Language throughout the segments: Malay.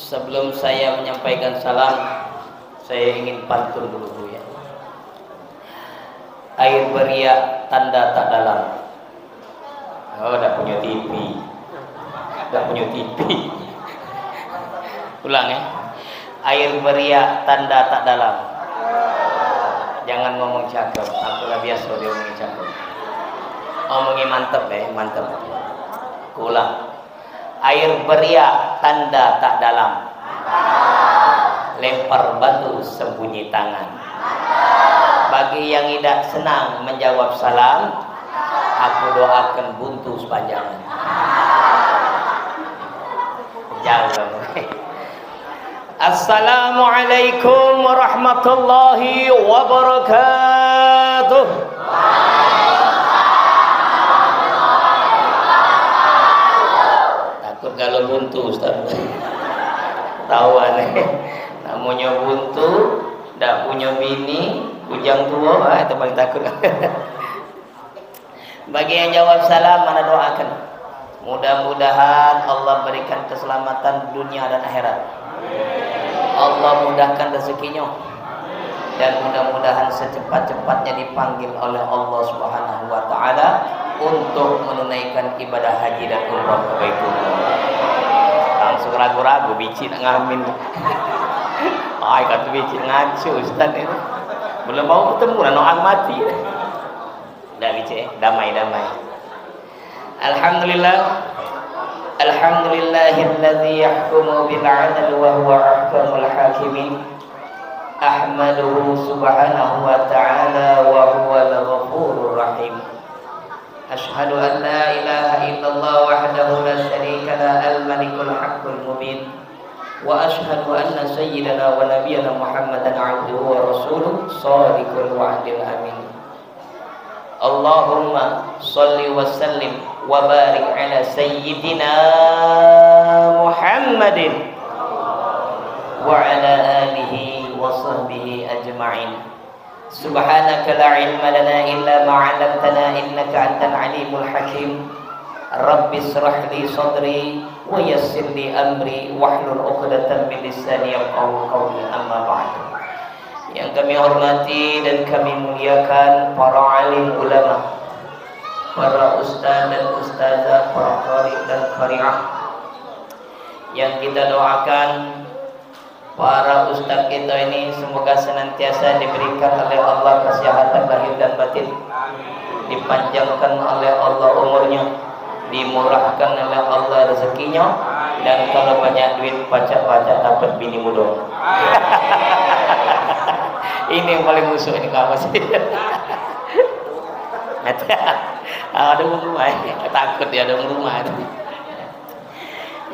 Sebelum saya menyampaikan salam, saya ingin pantun dulu Bu ya. Air beriak tanda tak dalam. Oh, udah punya TV. Udah punya TV. Ulang ya. Air beriak tanda tak dalam. Jangan ngomong cakep, akulah biasa dia ngomong cakep. Ngomongnya mantep ya, mantep. Ulang. Air beriak tanda tak dalam. Lempar batu sembunyi tangan. Bagi yang tidak senang menjawab salam, aku doakan buntu sepanjangan. Jangan. Assalamualaikum warahmatullahi wabarakatuh. Takut kalau buntu Ustaz. Tahu aneh. Namanya buntu, tidak punya bini, bujang tua, itu paling takut. Bagi yang jawab salam, mana doakan. Mudah-mudahan Allah berikan keselamatan dunia dan akhirat. Allah mudahkan rezekinya. Dan mudah-mudahan secepat-cepatnya dipanggil oleh Allah Subhanahu wa taala untuk menunaikan ibadah haji dan umrah ke Baitullah. Langsung ragu-ragu biji nak ngamin. Ay kata biji ngaco Ustaz itu. Belum mau ketemu lah noang mati. Dah biji damai-damai. Alhamdulillah. Alhamdulillahilladzi yahkumu bil 'adl wa huwa ahkamul hakimin. Ahmaduhu subhanahu wa ta'ala wa huwal ghafurur rahim. Ashhadu an la ilaha illallah wahdahu la syarika la al-malikul haqqul mubin. Wa ashhadu anna sayyidana wa nabiyyana Muhammadan 'abduhu wa rasuluhu shadiqul wa'dil amin. Allahumma shalli wa sallim wa barik ala sayyidina Muhammadin wa ala alihi wa sahbihi ajma'in. Subhanaka la ilma lana illa ma 'allamtana innaka antal alimul hakim. Rabbi shrah li sadri wa yassir li amri wahlul 'uqdatam min lisani yafqahu qawli, amma ba'd. Yang kami hormati dan kami muliakan para alim ulama, para ustaz dan ustazah, para qari dan qari'ah. Yang kita doakan para ustaz kita ini semoga senantiasa diberikan oleh Allah kesehatan lahir dan batin, dipanjangkan oleh Allah umurnya, dimurahkan oleh Allah rezekinya, dan kalau banyak duit pacak-pacak dapat bini muda. Ini yang paling musuh ini kamu sih. Ada rumah, takut ya ada rumah.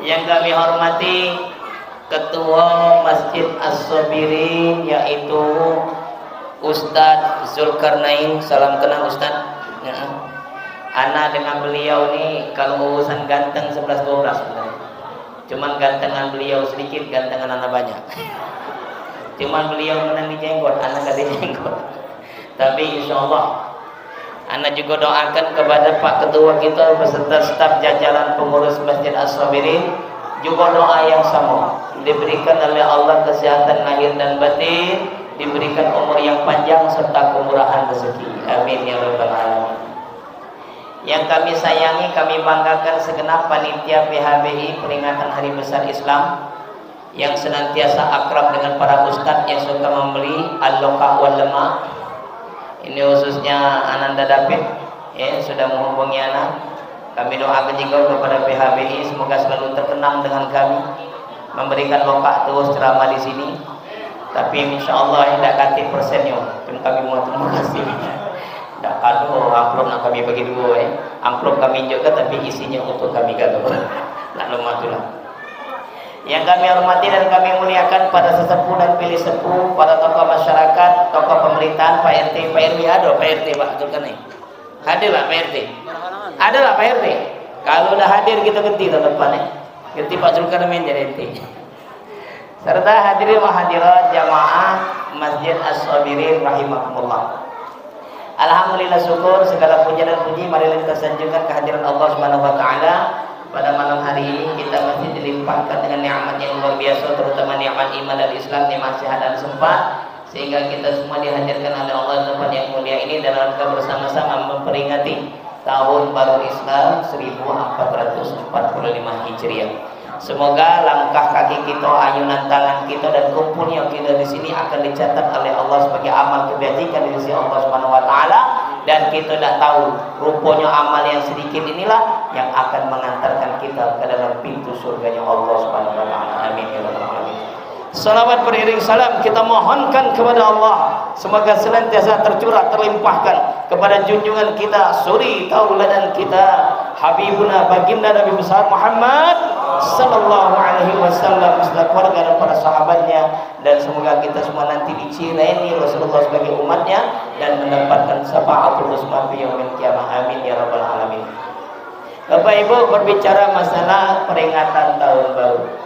Yang kami hormati Ketua Masjid As-Sabirin yaitu Ustadz Zulkarnain. Salam kenal Ustadz. Ya. Ana dengan beliau ini kalau urusan ganteng 11-12 sebenarnya. Cuman gantengan beliau sedikit, gantengan ana banyak. Cuman beliau menang di jenggot, ana gak di jenggot. Tapi insyaallah ana juga doakan kepada Pak Ketua kita beserta staf jajaran pengurus Masjid As-Sabirin juga doa yang sama, diberikan oleh Allah kesehatan lahir dan batin, diberikan umur yang panjang serta kemurahan rezeki. Amin ya rabbal alamin. Yang kami sayangi, kami banggakan segenap panitia PHBI peringatan Hari Besar Islam yang senantiasa akrab dengan para ustadz yang suka membeli al-loka wal lema. Ini khususnya Ananda David ya, sudah menghubungi anak. Kami doakan juga kepada PHBI semoga selalu terkenang dengan kami, memberikan loka terus ceramah di sini. Tapi insya Allah tidak ganti persennya. Kami mau terima kasih. Tidak kalau amplop nak kami bagi dua amplop kami juga tapi isinya untuk kami kalau nak lemah itulah. Yang kami hormati dan kami muliakan pada sesepuh dan pilih sepuh, pada tokoh masyarakat, tokoh pemerintahan, Pak RT, Pak RW ada Pak RT Pak Zulkarnain. Hadirlah Pak RT. Adalah Pak RT. Kalau udah hadir kita ganti tahun depan ganti Pak Zulkarnain jadi RT. Serta hadirin wa hadirat jamaah Masjid As-Sabirin rahimakumullah. Alhamdulillah syukur segala puja dan puji marilah kita sanjungkan kehadiran Allah Subhanahu wa taala pada malam hari ini kita masih dilimpahkan dengan nikmat yang luar biasa, terutama nikmat iman dan Islam, nikmat sehat dan sempat, sehingga kita semua dihadirkan oleh Allah di tempat yang mulia ini dalam rangka bersama-sama memperingati tahun baru Islam 1445 Hijriah. Semoga langkah kaki kita, ayunan tangan kita, dan kumpulnya kita di sini akan dicatat oleh Allah sebagai amal kebajikan di sisi Allah Subhanahu wa taala, dan kita tidak tahu rupanya amal yang sedikit inilah yang akan mengantarkan kita ke dalam pintu surganya Allah Subhanahu wa taala. Amin ya rabbal alamin. Salawat beriring salam kita mohonkan kepada Allah, semoga senantiasa tercurah terlimpahkan kepada junjungan kita, suri tauladan kita, Habibuna baginda Nabi besar Muhammad sallallahu alaihi wasallam, beserta keluarga dan para sahabatnya, dan semoga kita semua nanti dicireni Rasulullah sebagai umatnya dan mendapatkan syafaatul uzma fi yaumil qiyamah. Amin ya rabbal alamin. Bapak Ibu, berbicara masalah peringatan tahun baru.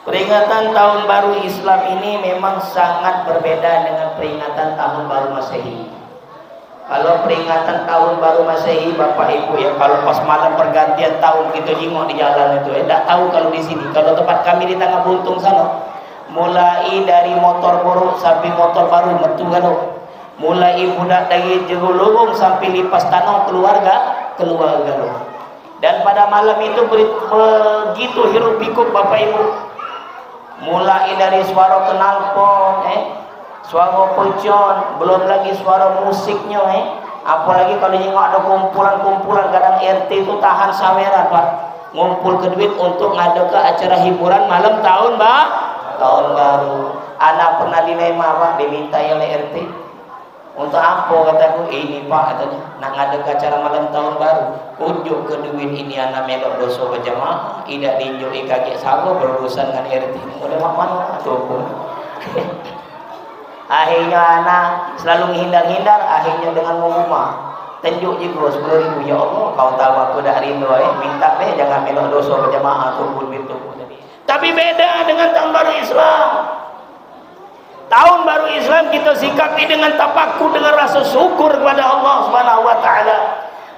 Peringatan tahun baru Islam ini memang sangat berbeda dengan peringatan tahun baru Masehi. Kalau peringatan tahun baru Masehi, Bapak Ibu ya, kalau pas malam pergantian tahun kita jingok di jalan itu, tidak tahu kalau di sini. Kalau tempat kami di Tangga Buntung sana, mulai dari motor buruk sampai motor baru metu galo, mulai budak dari Jegulurung sampai lipas tanah keluar galo. Dan pada malam itu begitu hiruk pikuk Bapak Ibu. Mulai dari suara knalpot, suara pecon, belum lagi suara musiknya, apalagi kalau nengok ada kumpulan-kumpulan, kadang RT itu tahan saweran Pak, ngumpul ke duit untuk ngada ke acara hiburan malam tahun baru. Anak pernah dilema Pak, diminta oleh RT, untuk apa kataku, ini Pak katanya, nak ngada ke acara malam tahun baru, kunjuk ke duit ini anak melok dosa berjamaah, tidak diinjuk kaget sama berurusan dengan RT. Udah mana ataupun akhirnya anak selalu menghindar-hindar, akhirnya dengan mengumah tunjuk juga 10.000. Ya Allah, kau tahu aku dah rindu, minta jangan melok dosa berjamaah ataupun itu. Tapi beda dengan tahun baru Islam. Tahun baru Islam kita sikapi dengan tapakur, dengan rasa syukur kepada Allah Subhanahu wa taala.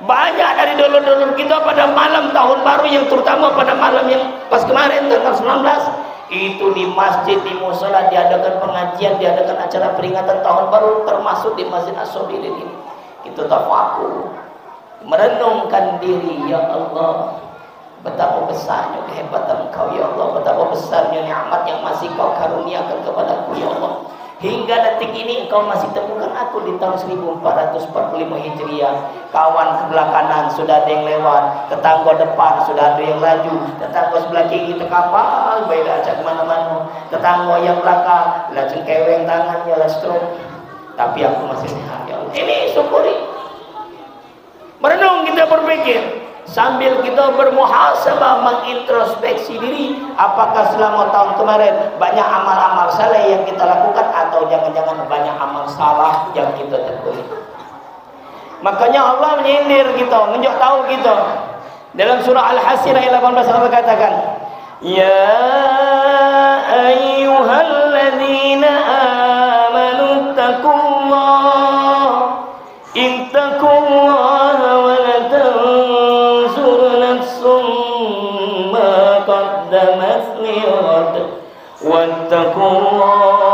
Banyak dari dulur-dulur kita pada malam tahun baru, yang terutama pada malam yang pas kemarin tanggal 19, itu di masjid, di mushola diadakan pengajian, diadakan acara peringatan tahun baru, termasuk di Masjid As-Sabirin ini. Itu tafakur, merenungkan diri, ya Allah, betapa besarnya kehebatan Engkau ya Allah, betapa besarnya nikmat yang masih Kau karuniakan kepadaku ya Allah. Hingga detik ini Engkau masih temukan aku di tahun 1445 Hijriah. Kawan sebelah kanan sudah ada yang lewat, tetangga depan sudah ada yang laju, tetangga sebelah kiri terkapal beda acak kemana-mana, tetangga yang belakang lah cengkeweng tangannya lah stroke, tapi aku masih sehat ya Allah. Ini syukuri. Merenung, kita berpikir sambil kita bermuhasabah, mengintrospeksi diri, apakah selama tahun kemarin banyak amal-amal saleh yang kita lakukan, atau jangan-jangan banyak amal salah yang kita tekuni. Makanya Allah menyindir kita, menunjuk tahu kita dalam surah Al-Hasr ayat 18, Allah katakan, ya ayyuhalladzina amanu taqullah ittaqullaha wa la qaddamat liwad wattaqullah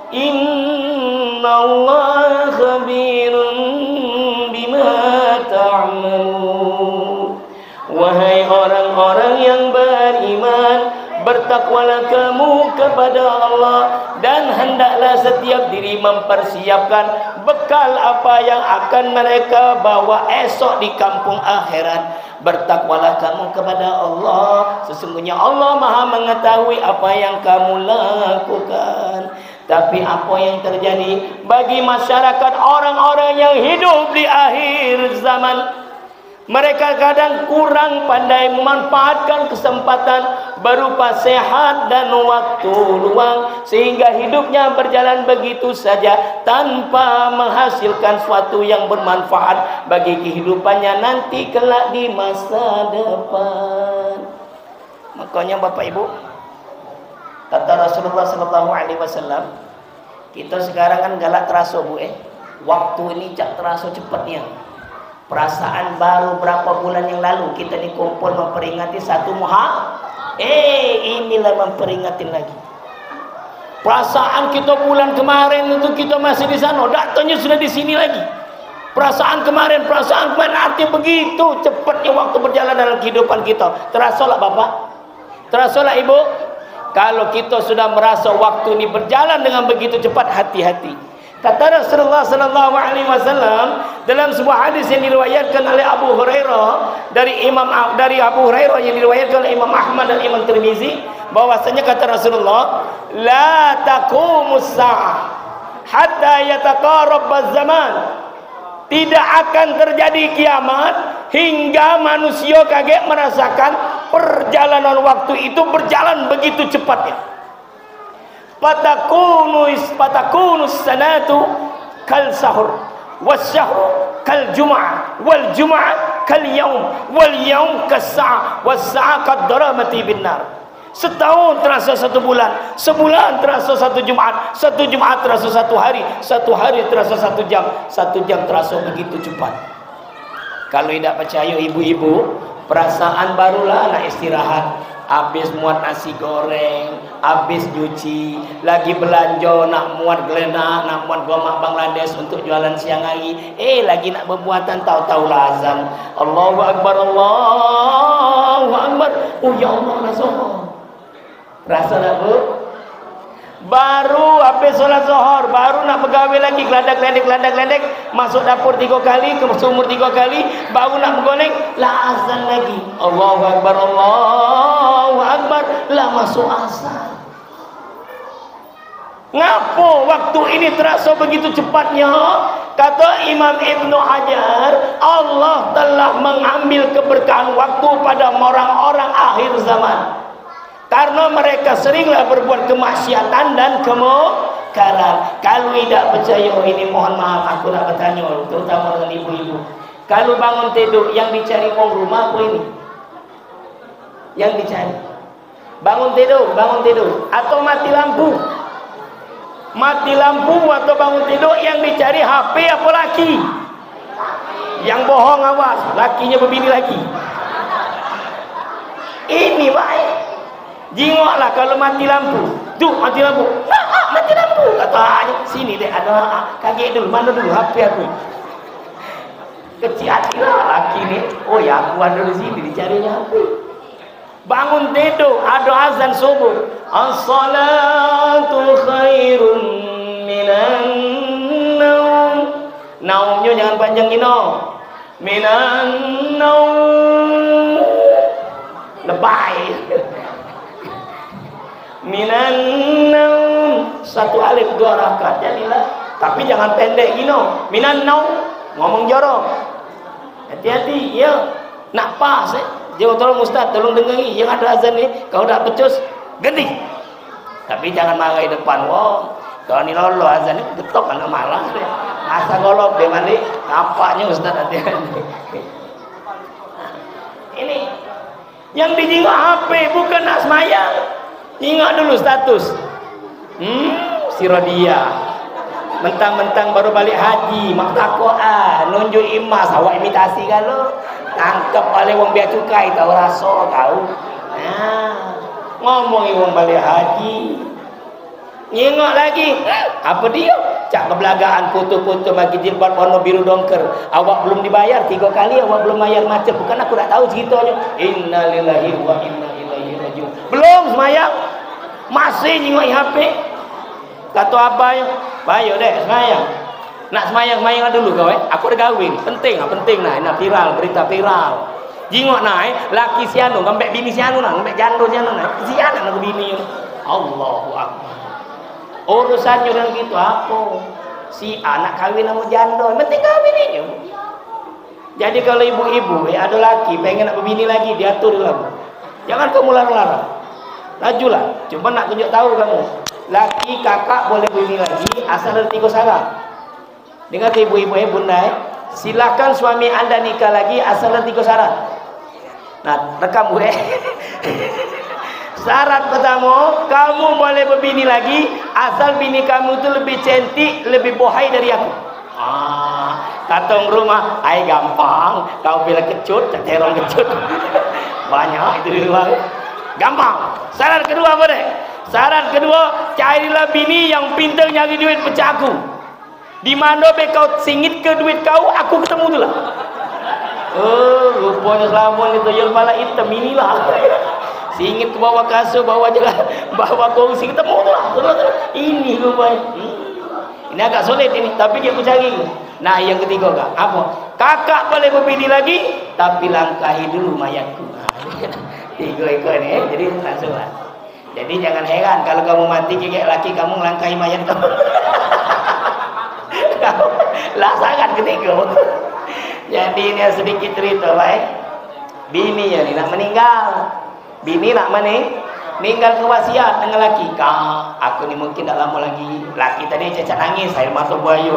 innallaha khabirun bima ta'malun. Wahai orang-orang yang beriman, bertakwalah kamu kepada Allah, dan hendaklah setiap diri mempersiapkan bekal apa yang akan mereka bawa esok di kampung akhirat. Bertakwalah kamu kepada Allah, sesungguhnya Allah Maha mengetahui apa yang kamu lakukan. Tapi apa yang terjadi bagi masyarakat orang-orang yang hidup di akhir zaman, mereka kadang kurang pandai memanfaatkan kesempatan berupa sehat dan waktu luang, sehingga hidupnya berjalan begitu saja tanpa menghasilkan sesuatu yang bermanfaat bagi kehidupannya nanti kelak di masa depan. Makanya Bapak Ibu, kata Rasulullah SAW, kita sekarang kan galak terasa Bu, waktu ini cak terasa cepatnya. Perasaan baru berapa bulan yang lalu kita dikumpul memperingati satu Muharram. Inilah memperingatin lagi. Perasaan kita bulan kemarin itu kita masih di sana, datanya sudah di sini lagi. Perasaan kemarin artinya begitu cepatnya waktu berjalan dalam kehidupan kita. Terasa lah Bapak? Terasa lah Ibu? Kalau kita sudah merasa waktu ini berjalan dengan begitu cepat, hati-hati. Kata Rasulullah sallallahu alaihi wasallam dalam sebuah hadis yang diriwayatkan oleh Abu Hurairah dari Abu Hurairah yang diriwayatkan oleh Imam Ahmad dan Imam Tirmizi, bahwasanya kata Rasulullah, la taqumus sa'ah hatta yataqarrab az-zaman. Tidak akan terjadi kiamat hingga manusia kaget merasakan perjalanan waktu itu berjalan begitu cepatnya. Patakunus sanatu kal sahur wasyahru kal jum'ah wal jum'ah kal yaum wal yaum kas sa'a was sa'a kad daramati bin nar. Setahun terasa satu bulan, sebulan terasa satu Jumat, satu Jumat terasa satu hari terasa satu jam terasa begitu cepat. Kalau tidak percaya ibu-ibu, perasaan barulah nak istirahat. Habis muat nasi goreng, habis nyuci, lagi belanja nak muat gelenak, nak muat gomak Bangladesh untuk jualan siang hari. Lagi nak berbuatan, tahu-tahu azan. Allahu Akbar, Allahu Akbar. Oh ya Allah, rasa tak Bu? Baru habis solat zuhur, baru nak bergawe lagi, geladak-geledek, masuk dapur 3 kali, ke sumur 3 kali, baru nak bergolek, lah azan lagi. Allahu Akbar, Allahu Akbar, lah masuk azan. Ngapo waktu ini terasa begitu cepatnya? Kata Imam Ibnu Hajar, Allah telah mengambil keberkahan waktu pada orang-orang akhir zaman. Karena mereka seringlah berbuat kemaksiatan dan kemungkaran. Kalau tidak percaya ini, mohon maaf aku nak bertanya, terutama dengan ibu-ibu. Kalau bangun tidur, yang dicari orang rumah apa ini? Yang dicari bangun tidur atau mati lampu? Mati lampu atau bangun tidur, yang dicari HP apa laki? Yang bohong awas, lakinya berbini lagi. Ini baik. Jingoklah kalau mati lampu. Tuh mati lampu. Mati lampu. Kata sini deh ada kaget dulu. Mana dulu HP aku. Kecil hati lah laki ni. Oh ya aku ada di sini dicarinya HP. Bangun tidur ada azan subuh. As-salatu khairun minan naum. Naumnya jangan panjang gini. Minan naum. Lebay. Minan naum, 1 alif 2 rakaat jadilah, tapi jangan pendek gino. Minan naum ngomong jorok, hati-hati ya, nak pas jangan tolong Ustaz, tolong dengangi yang ada azan ni, kau dah pecus ganti, tapi jangan marah di depan. Wow, kalau ni lolo azan ni getok anak marah deh, masa golok dia mandi nampaknya Ustaz hati-hati. Ini yang dijingok HP bukan nak semayang. Ingat dulu status. Si Rodia mentang-mentang baru balik haji, mak takoan, nunjuk imas, awak imitasi kalau tangkap oleh wong bea cukai, tahu rasa kau. Ngomong wong balik haji. Ingat lagi, apa dia? Cak kebelagaan foto-foto bagi jilbab warna biru dongker. Awak belum dibayar 3 kali, awak belum bayar macam. Bukan aku tak tahu ceritanya. Innalillahi wa inna ilaihi rajiun. Belum semayang, masih nyingok HP. Kata abang, bayo deh semayang. Nak semayang dulu kau aku udah gawin. Penting nak viral, berita viral. Jingok naik, laki sianu, ngambek bini sianu nah, ngambek jando sianu nah. Sianu nak bini. Allahu Akbar. Urusannya dengan gitu apa? Si anak kawin sama jando, penting kawin ini. Jadi kalau ibu-ibu ada laki pengen nak berbini lagi, diatur dulu. Jangan kamu larang-larang. Lajulah. Cuma nak tunjuk tahu kamu. Laki kakak boleh berbini lagi asal ada 3 syarat. Dengar ibu-ibu bunda, silakan suami anda nikah lagi asal ada 3 syarat. Nah, rekam gue. Syarat pertama, kamu boleh berbini lagi asal bini kamu itu lebih cantik, lebih bohai dari aku. Datang rumah, ai gampang. Kau bila kecut, terong kecut. Banyak itu di luar. Gampang. Saran kedua apa deh? Saran kedua, carilah bini yang pintar nyari duit pecah aku. Di mana be kau singit ke duit kau, aku ketemu tu lah. Oh, rupanya selama ni tuyul pala hitam inilah. Singit ke bawah kasur, bawah jalan, bawah kursi ketemu tu lah. Ini rupanya. Ini agak sulit ini, tapi dia aku cari. Nah, yang ketiga kak, apa? Kakak boleh berbini lagi, tapi langkahi dulu mayatku. Tiga ekor ni, jadi langsung lah. Jadi jangan heran kalau kamu mati kayak laki kamu langkahi mayat kamu. Laksanakan ketiga. Jadi ini sedikit cerita, baik. Bini ya ni nak meninggal. Bini nak meninggal ke wasiat dengan laki. Kak, aku ni mungkin tak lama lagi. Laki tadi cacat nangis, air mata buaya.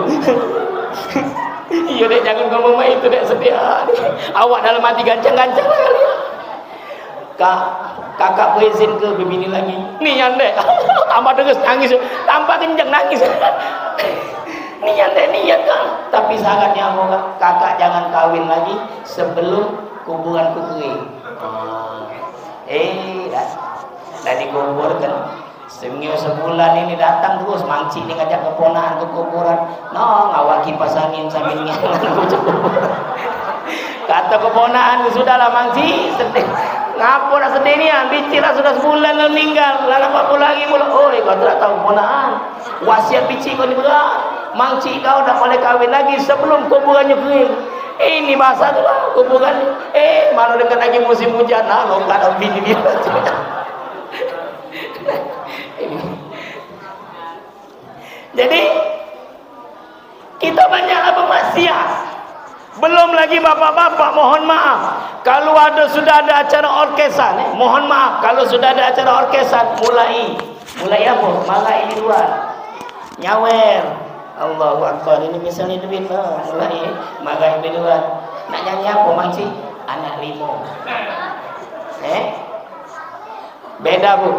Iya dek, jangan ngomong main itu dek, sedih. Awak dalam hati gancang-gancang lah kali. Kak, kakak berizin ke bini lagi? Ni yang dek. Tambah terus nangis, tambah kencang nangis. Ni yang dek, ni yang kak. Tapi syaratnya apa? Kakak jangan kawin lagi sebelum kuburanku kering. Dah dikubur kan. Sebulan ini datang terus mangcik ni ngajak keponakan ke kuburan. No, ngawal kipas angin sambil nyangan aku kubur. Kata keponakan, sudahlah mangcik, sedih. Ngapa nak sedih ni? Bicik lah sudah sebulan lalu meninggal. Lalu apa lagi pula? Oh, kau tak tahu keponakan. Wasiat bicik kau ni berat. Mangcik kau tak boleh kahwin lagi sebelum kuburannya kering. Ini bahasa tu lah kuburan. Mana dekat lagi musim hujan. Nah, longgar ada bini dia. Jadi kita banyaklah bermaksiat. Belum lagi bapak-bapak, mohon maaf kalau sudah ada acara orkesan, mohon maaf kalau sudah ada acara orkesan, mulai apa? Mulai di luar nyawer. Allahu Akbar, ini misalnya duit lah. Mulai di luar. Nak nyanyi apa makcik? Anak limo. Beda bu.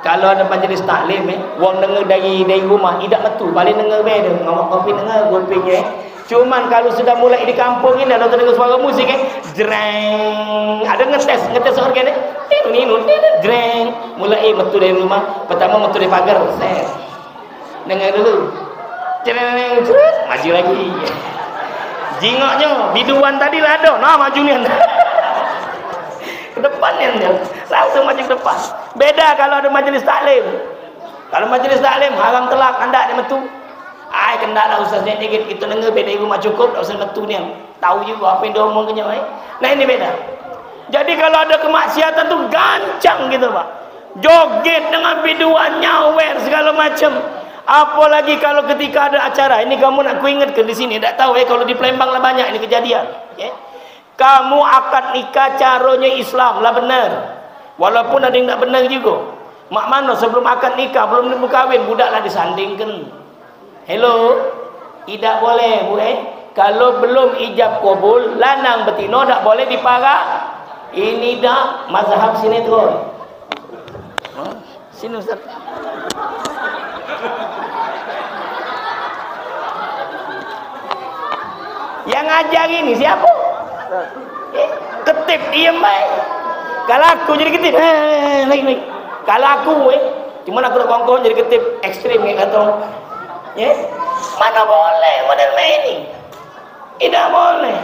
Kalau ada majlis taklim, wong dengar dari rumah, tidak betul. Paling dengar beda. Ngomong kopi dengar, kopinya. Cuman kalau sudah mulai di kampung ini, ada dengar suara musik, jreng. Ada ngetes organ, jreng. Mulai betul dari rumah. Pertama betul dari pagar, set. Dengar dulu. Jreng, maju lagi. Jingoknya, biduan tadi lah ada. Nah, maju ni. Ke depan dia langsung maju ke depan. Beda kalau ada majlis taklim. Kalau majlis taklim haram telak anda dia metu. Ai kendaklah ustaz ni dikit kita dengar beda rumah cukup tak usah metu ni. Tahu juga apa yang dia omongnya Nah ini beda. Jadi kalau ada kemaksiatan tu gancang gitu Pak. Joget dengan biduan nyawer segala macam. Apalagi kalau ketika ada acara. Ini kamu nak ku ingatkan di sini. Tak tahu kalau di Palembang lah banyak ini kejadian. Kamu akad nikah caranya Islam lah benar. Walaupun ada yang tak benar juga. Mak mana sebelum akad nikah, belum berkahwin, budaklah disandingkan. Hello, tidak boleh bu Kalau belum ijab kabul, lanang betina tak boleh diparak. Ini dah mazhab sinetron. Sini Ustaz. Yang ngajar ini siapa? Ketip diam baik. Kalau aku jadi ketip, lagi. Kalau aku cuma aku nak kongkong jadi ketip ekstrim ni kata. Mana boleh model ini? Tidak boleh.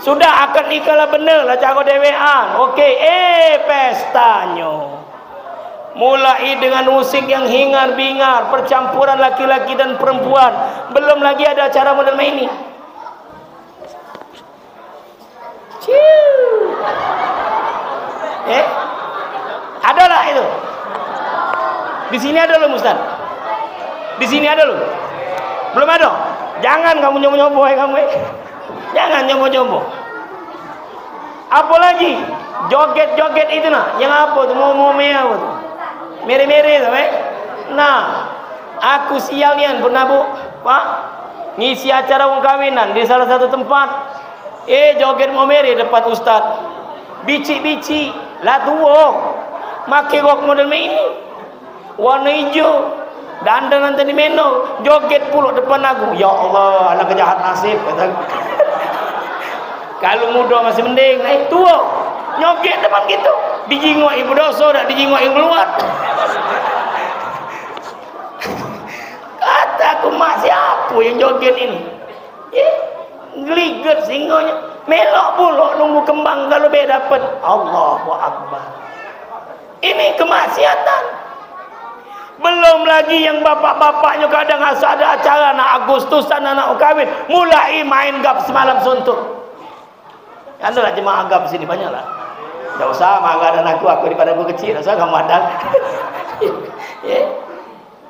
Sudah akad nikah lah benar lah cara dewean. Okey, pestanya. Mulai dengan musik yang hingar-bingar, percampuran laki-laki dan perempuan. Belum lagi ada acara model ini. Adalah itu. Di sini ada loh Ustaz. Di sini ada loh. Belum ada. Jangan kamu nyoba-nyoba kamu. Jangan nyoba-nyoba. Apalagi joget-joget itu nah, yang apa tu mau apa tu? Mere-mere tu Nah, aku sialian pernah bu, Pak, ngisi acara wong kawinan di salah satu tempat. Joget mau mere depan Ustaz. Bici-bici lah tua. Makai rok model ini. Warna hijau. Dandan nanti di meno. Joget pula depan aku. Ya Allah, anak kejahat nasib. Kalau muda masih mending, naik tua nyoget depan gitu, dijingok ibu dosa, dah dijingok yang keluar. Kata aku, mak siapa yang joget ini? Geliget singonya, melok bulok nunggu kembang kalau beda dapat. Allahu Akbar. Ini kemaksiatan. Belum lagi yang bapak-bapaknya kadang asal ada acara nak Agustusan anak kawin, mulai main gap semalam suntuk. Anda lah jemaah agam sini banyak lah. Tak usah marah dan aku daripada aku kecil. Tak usah kamu ada.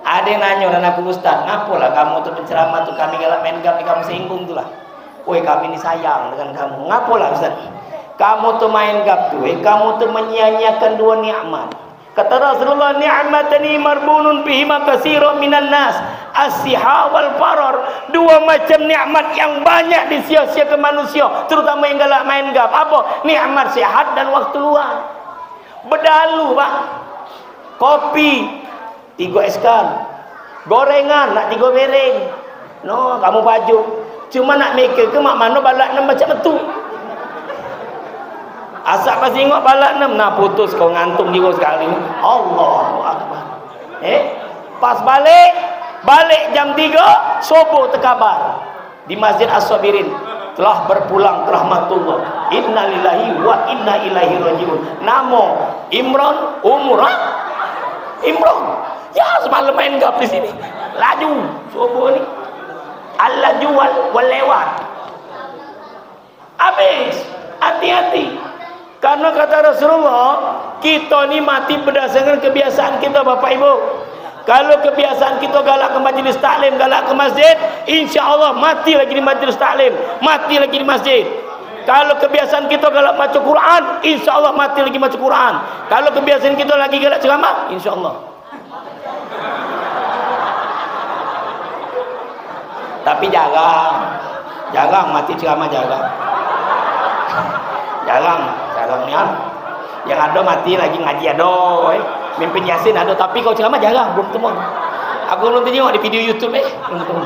Ada yang nanya dan aku, Ustaz, ngapalah kamu tu penceramah tu kami galak main gam, kamu singgung tu lah. Woi, kami ni sayang dengan kamu. Ngapalah Ustaz? Kamu tu main gam tu, kamu tu menyia-nyiakan dua nikmat. Kata Rasulullah, ni'matani marbunun bihima katsirun minan nas, as-siha wal farar. Dua macam nikmat yang banyak disia-siakan manusia, terutama yang galak main gap. Apa? Nikmat sehat dan waktu luang. Berdalu, Pak. Kopi 3 eskan. Gorengan nak 3 bereng. No, kamu baju. Cuma nak mikir ke mak mana balak 6 macam itu. Asap pas tengok balak 6, nah putus kau ngantung juga sekali. Allahu Akbar. Pas balik jam 3, subuh terkabar di Masjid As-Sabirin telah berpulang ke rahmatullah. Inna lillahi wa inna ilaihi rajiun. Namo Imran Umrah. Imran. Ya, semalam main gap di sini. Laju subuh ni. Allah jual wal lewat. Habis. Hati-hati. Karena kata Rasulullah, kita ni mati berdasarkan kebiasaan kita, Bapak Ibu. Kalau kebiasaan kita galak ke majlis taklim, galak ke masjid, insya Allah mati lagi di majlis taklim, mati lagi di masjid. Kalau kebiasaan kita galak baca Quran, insya Allah mati lagi baca Quran. Kalau kebiasaan kita lagi galak ceramah, insya Allah. Tapi jarang mati ceramah, jarang ni yang ada mati lagi ngaji ada, mimpin Yasin ada, tapi kau ceramah jarang, belum temu. Aku belum tengok di video YouTube belum temu.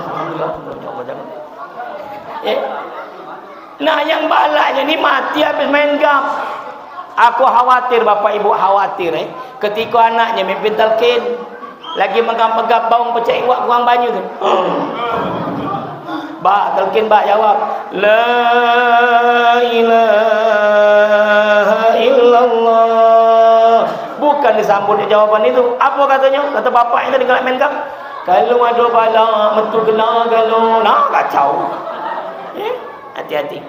Nah, yang balaknya ni mati habis main gam. Aku khawatir, Bapak Ibu khawatir ketika anaknya mimpin talqin lagi megang-megang baung pecah iwak kurang banyu tu. Ba talqin ba jawab, la ilaha illallah. Bukan disambut jawapan itu. Apa katanya? Kata bapak itu dengan main gam. Kalau ada bala metu kena kalau nak kacau. Hati-hati.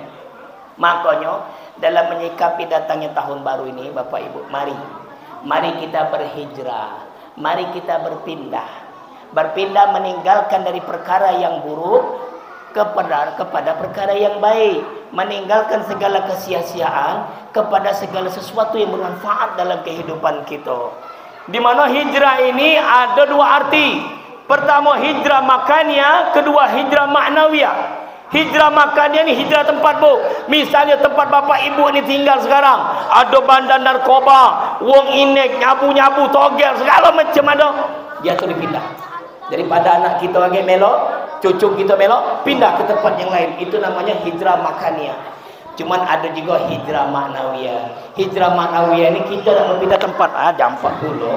Makanya dalam menyikapi datangnya tahun baru ini, Bapak Ibu, mari kita berhijrah. Mari kita berpindah meninggalkan dari perkara yang buruk kepada perkara yang baik, meninggalkan segala kesia-siaan kepada segala sesuatu yang bermanfaat dalam kehidupan kita. Di mana hijrah ini ada dua arti. Pertama hijrah makaniyah, kedua hijrah maknawiyah. Hijrah makaniyah ni hijrah tempat, Bu. Misalnya tempat bapak ibu ni tinggal sekarang, ada bandar narkoba, wong inek, nyabu-nyabu, togel, segala macam ada. Dia tu dipindah. Daripada anak kita lagi melok, cucu kita melok, pindah ke tempat yang lain. Itu namanya hijrah makaniyah. Cuman ada juga hijrah maknawiyah. Hijrah maknawiyah ini kita nak berpindah tempat, jampak dulu.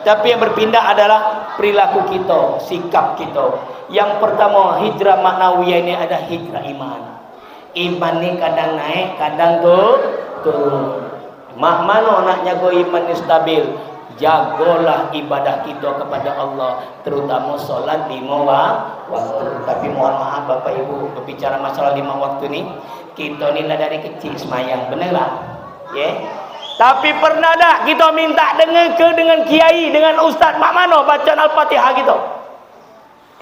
Tapi yang berpindah adalah perilaku kita, sikap kita. Yang pertama hijrah maknawiyah ini ada hijrah iman. Iman ni kadang naik, kadang turun. Mak mana nak jaga iman ni stabil? Jagalah ibadah kita kepada Allah, terutama solat 5 waktu. Tapi mohon maaf Bapak Ibu, berbicara masalah 5 waktu ni, kita ni lah dari kecil semayang, benar lah? Tapi pernah tak kita minta dengan kiai, dengan ustaz, mak mana bacaan Al-Fatihah kita?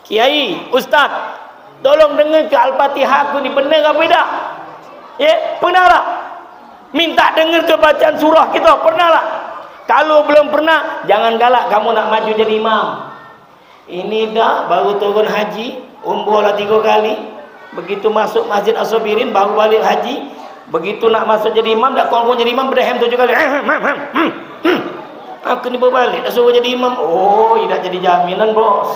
Kiai, ustaz, tolong dengar ke Al-Fatihah aku ni, benar apa tidak? Pernah tak? Minta dengar ke bacaan surah kita, pernah tak? Kalau belum pernah, jangan galak kamu nak maju jadi imam. Ini dah baru turun haji, umroh lah 3 kali. Begitu masuk Masjid As-Sabirin baru balik haji. Begitu nak masuk jadi imam, dah kau jadi imam berdehem 7 kali. Aku ni berbalik, dah suruh jadi imam. Oh, tidak jadi jaminan bos.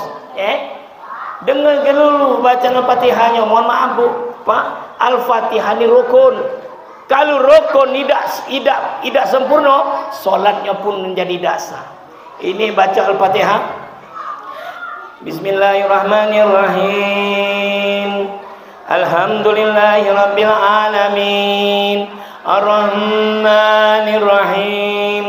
Dengarkan dulu bacaan Al-Fatihahnya. Mohon maaf Bu, Pak, Al-Fatihah ni rukun. Kalau rukun tidak sempurna, solatnya pun menjadi dasar. Ini baca Al-Fatihah. Bismillahirrahmanirrahim. Alhamdulillahirabbil alamin. Ar-Rahmanirrahim.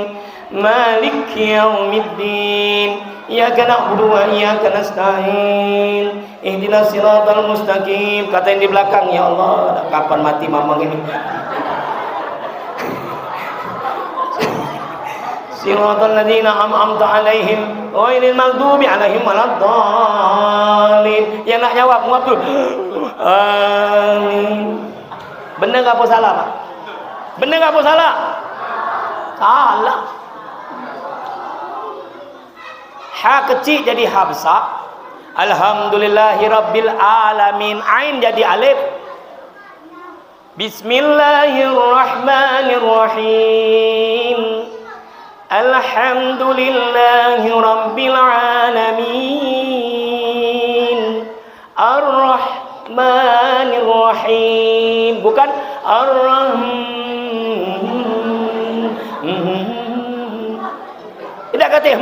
Maliki yaumiddin. Iyyaka na'budu wa iyyaka nasta'in. Ihdinas siratal mustaqim. Kata yang di belakang, ya Allah, kapan mati mamang ini? Siratal ladzina an'amta 'alaihim ghairil maghdubi 'alaihim waladdallin. Yang nak jawab muap tu. Amin. Benar ke apa salah, Pak? Benar ke apa salah? Salah. Ha kecil jadi ha besar. Alhamdulillahirabbil alamin. Ain jadi alif. Bismillahirrahmanirrahim. Alhamdulillahirabbil alamin. Ar-Rahmanirrahim. Bukan Tidak kata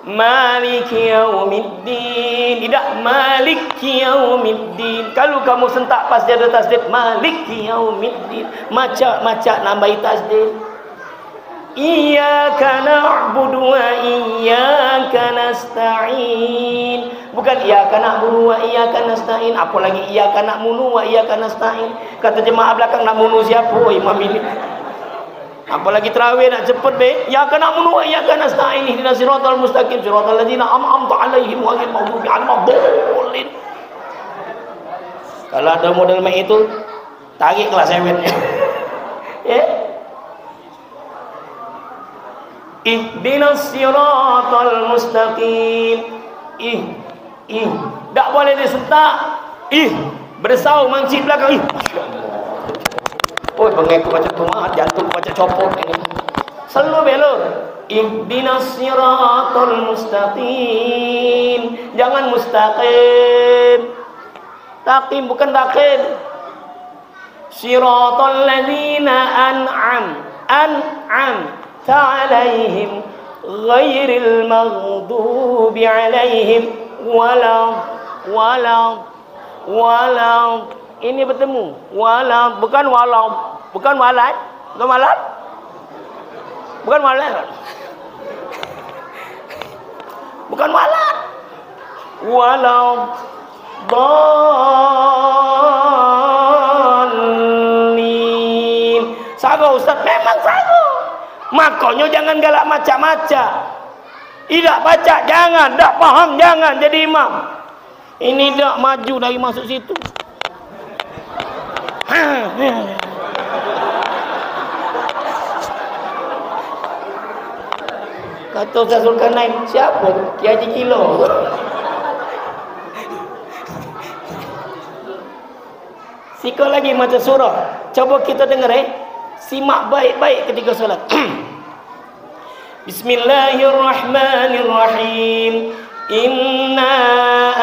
Maliki yaumiddin. Tidak Maliki yaumiddin. Kalau kamu sentak pas dia ada tasdid Maliki yaumiddin, macak nambahi tasdid. Iyyaka na'budu wa iyyaka nasta'in. Bukan iyyaka na'budu wa iyyaka nasta'in. Apa lagi iyyaka na'budu wa iyyaka nasta'in. Kata jemaah belakang, nak bunuh siapa imam ini? Apalagi tarawih nak cepat be. Iyyaka na'budu wa iyyaka nasta'in. Ihdinas siratal mustaqim siratal ladzina an'amta 'alaihim ghairil maghdubi 'alaihim waladdallin. Kalau ada model macam itu, tarik kelas sewetnya. Ihdinas siratal mustaqim. Tak boleh disentak. Bersau mancik belakang. Oh, bengek baca tumat, jantung baca copot ini. Selalu belur. Ihdinas siratal mustaqim. Jangan mustaqim. Taqim bukan taqim. Siratal ladzina an'am عليهم غير المغضوب عليهم ولا ini bertemu bukan walat bukan walat dallin. Sago Ustaz, memang sago. Makanya jangan galak macam-macam. Tidak baca jangan, tak faham jangan jadi imam. Ini tak maju dari masuk situ. Kata Ustaz Zulkarnain, siapa? Kiai Haji Kilo. Sikit lagi macam surah. Coba kita dengar simak baik-baik ketika solat. Bismillahirrahmanirrahim. Inna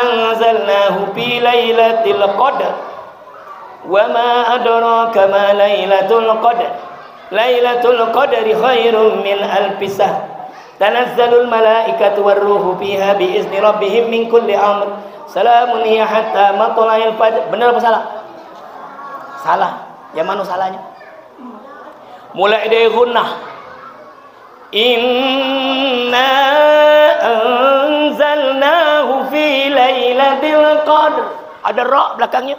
anzalnahu fi lailatul qadr. Wa ma adraka ma lailatul qadr. Lailatul qadri khairum min alfi shahr. Tanazzalul malaikatu warruhu fiha biizni rabbihim min kulli amr. Salamun hiya hatta matla'il fajr. Benar apa salah? Salah. Yang mana salahnya? Mulai dari gunnah. Inna anzalnahu fi lailatul qadr. Ada ra belakangnya.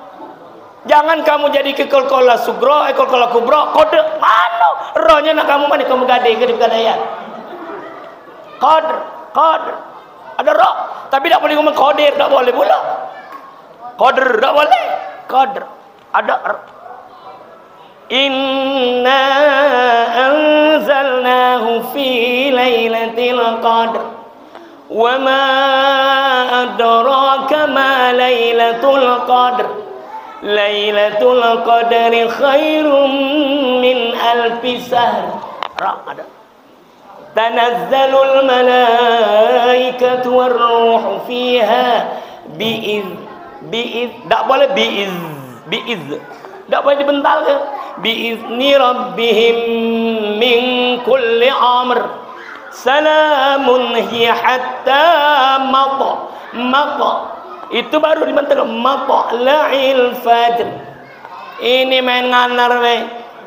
Jangan kamu jadi qalqalah sugra, qalqalah kubra, qadr. Mana? Ra-nya nak kamu mana kamu gading ke dekat ayat. Qadr. Ada ra, tapi tak boleh ngomong qadir, tak boleh pula. Qadr tak boleh. Qadr. Ada ra. Inna anzalnahu fi lailatul qadr wa ma adraka ma lailatul qadr. Lailatul qadri khairum min alfi shahr. Ra ada. Tanazzalul malaikatu warruhu fiha tak boleh Tak boleh dibental ke? Biizni rabbihim min kulli amr. Salamun hiya hatta mata. Itu baru dibental matla'il fajr. Ini main nganar we.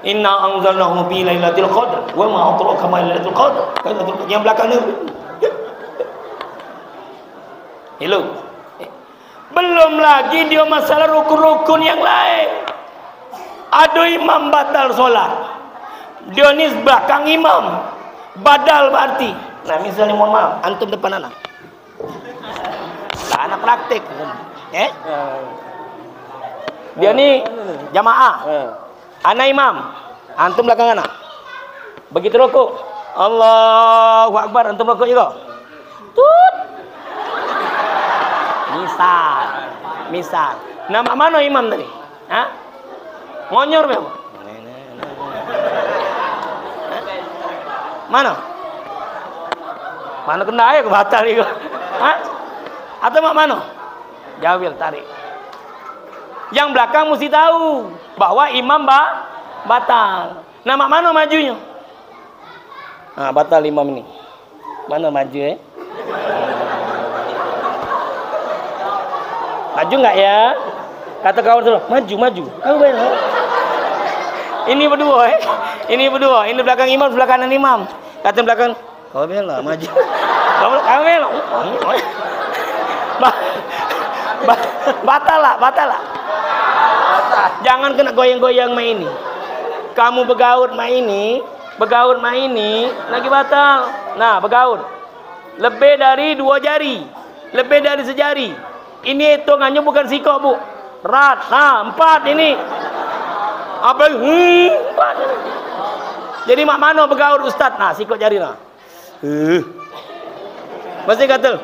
Inna anzalnahu fi lailatul qadr wa ma adraka ma lailatul qadr. Yang belakang ni. Hello. Belum lagi dia masalah rukun-rukun yang lain. Ada imam batal solat, dia nisbah kang imam badal berarti. Nah misalnya mohon maaf, antum depan anak anak praktik, dia ni jamaah, anak imam, antum belakang anak. Begitu rukuk, Allahu Akbar, antum rukuk juga. Tut. Misal. Nama mana imam tadi? Hah? Ngonyor memang. Mana? Mana kena air ke batal itu? Hah? Atau mak mana? Jawil tarik. Yang belakang mesti tahu bahwa imam batal. Nama mana majunya? Ah, batal imam ini. Mana maju Maju enggak ya? Kata kawan dulu, maju. Kau bayar. Ini berdua. Ini belakang imam, sebelah kanan imam. Kata belakang, kau bela maju. Kau bela. Batal lah. Jangan kena goyang-goyang main ini. Kamu begaut main ini, lagi batal. Nah, begaut. Lebih dari 2 jari, lebih dari sejari. Ini hitungannya bukan sikok, Bu. Rat. Nah, 4 ini. Apa? 4. Jadi mak mano begaul ustaz. Nah, sikok jari lah. Masih gatal.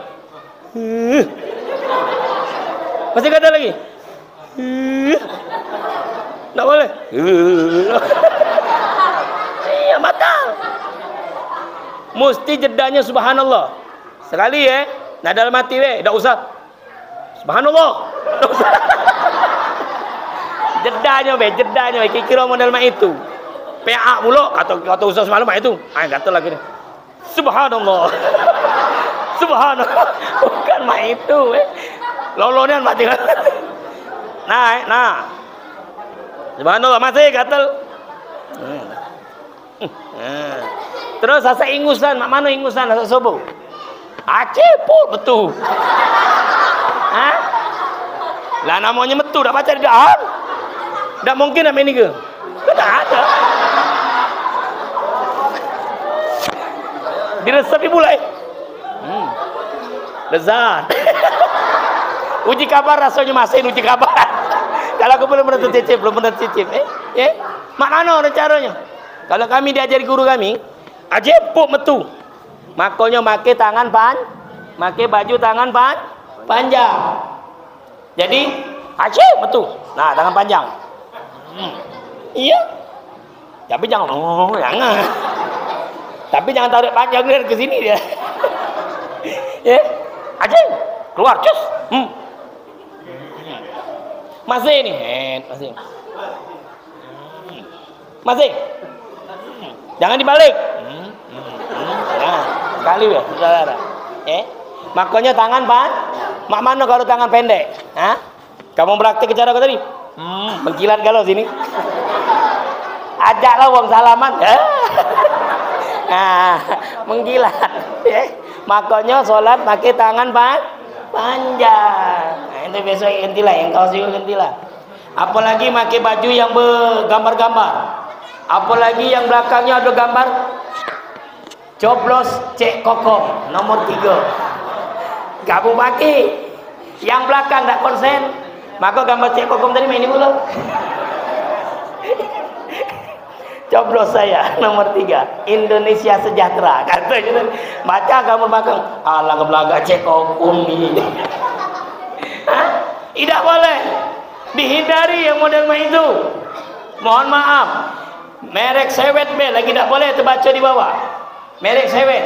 Masih gatal lagi. Tak boleh. Iya, batal. Mesti jedanya subhanallah. Sekali nah dalam hati tak usah. Subhanallah. Tak usah. Jedanya kira model mak itu. PA pula kata usah semalam mak itu. Gatal lagi ni. Subhanallah. Subhanallah. Bukan mak itu lolonian mak tinggal. Nah. Subhanallah masih gatal. Terus asa ingusan, mak mana ingusan asa subuh? Cepul betul. Hah? Lah namanya metu dak baca di dahan. Tak mungkin nak main ni ke? Tak ada. Diresapi pula lezat. Uji kabar rasanya masih uji kabar. Kalau aku belum pernah cicip, Mana caranya? Kalau kami diajari guru kami, ajepuk metu. Makanya make tangan make baju tangan panjang. Jadi ajep metu. Nah, tangan panjang. Iya. Tapi jangan. Tapi jangan tarik panjang dari ke sini dia. Ajep. Keluar cus. Masih nih, masih. Jangan dibalik. Nah, kali ya, saudara. Makanya tangan mak mana kalau tangan pendek? Hah? Kamu praktik cara kau tadi? Mengkilat galau sini. Ajaklah wong salaman. Nah, mengkilat. Makanya sholat pakai tangan panjang. Nah, itu besok gantilah, yang kau juga gantilah. Apalagi pakai baju yang bergambar-gambar. Apalagi yang belakangnya ada gambar coblos cek kokom nomor 3. Kamu pakai yang belakang tak konsen, maka gambar cek kokom tadi main ini mulu. Coblos saya nomor 3 Indonesia Sejahtera katanya. Baca gambar belakang, alah ke belakang cek kokom ni. Tidak boleh, dihindari yang model itu. Mohon maaf, merek sewet lagi tidak boleh terbaca di bawah. Merek sewet,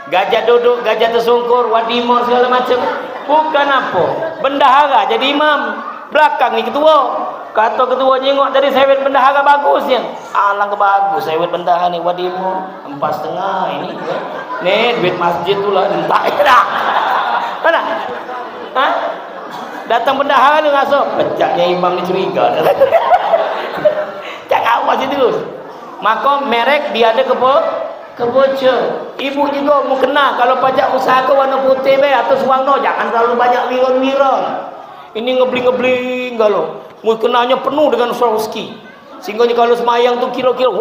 gajah duduk, gajah tersungkur, wadimor segala macam. Bukan apa, bendahara jadi imam, belakang ni ketua. Kata ketua jengok tadi sewet bendahara bagusnya. Alang ke bagus sewet bendahara ni wadimu 4,5 ini. Nih duit masjid tu lah entak dah. Mana? Hah? Datang bendahara ni ngasuh. Pecaknya imam ni curiga. Cakap apa sih terus. Maka merek dia ada keboca. Ibu juga mau kena kalau pajak usaha ke warna putih be atau warna jangan terlalu banyak wiron-wiron. Ini ngebling-ngebling kalau. Mu kenanya penuh dengan Swarovski. Sehingga kalau semayang tu kilo-kilo,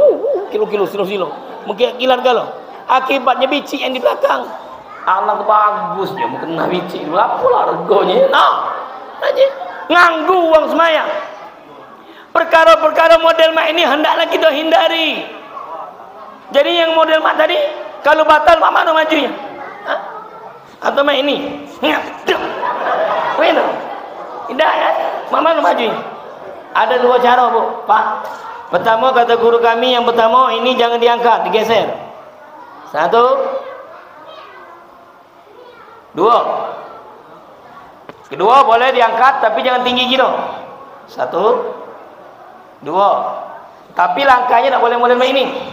silo-silo. Mungkin kilat kalau. Akibatnya bicik yang di belakang. Allah bagus dia mau kena bicik. Berapa lah reganya? Nah, aja nganggu uang semayang. Perkara-perkara model mak ini hendaklah kita hindari. Jadi yang model mak tadi kalau batal mak mana majunya? Hah? Atau mak ini? Mana? Tidak ya? Mak mana majunya? Ada dua cara bu, Pak. Pertama kata guru kami yang pertama ini jangan diangkat, digeser. 1, 2. Kedua boleh diangkat tapi jangan tinggi gitu. 1, 2. Tapi langkahnya tak boleh model ini.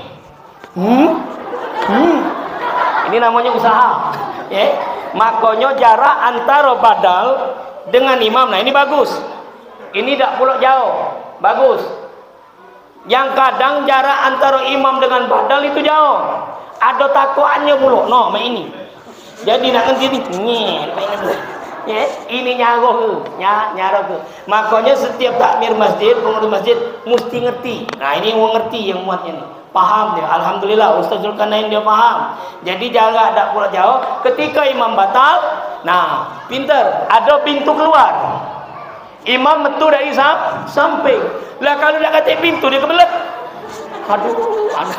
Ini namanya usaha. Ya. Makanya jarak antara badal dengan imam. Nah ini bagus. Ini tak pula jauh. Bagus. Yang kadang jarak antara imam dengan badal itu jauh. Ada takwaannya pula. No, main ini. Jadi nak nanti ni. Ya, ini nyaroh ke? Nyaroh ke? Makanya setiap takmir masjid, pengurus masjid mesti ngerti. Nah, ini orang ngerti yang muatnya ni. Paham dia. Alhamdulillah Ustaz Zulkarnain dia paham. Jadi jarak tak pula jauh. Ketika imam batal, nah, pintar. Ada pintu keluar. Imam metu dari samping. Lah kalau nak kata pintu dia kebelet. Aduh, anak.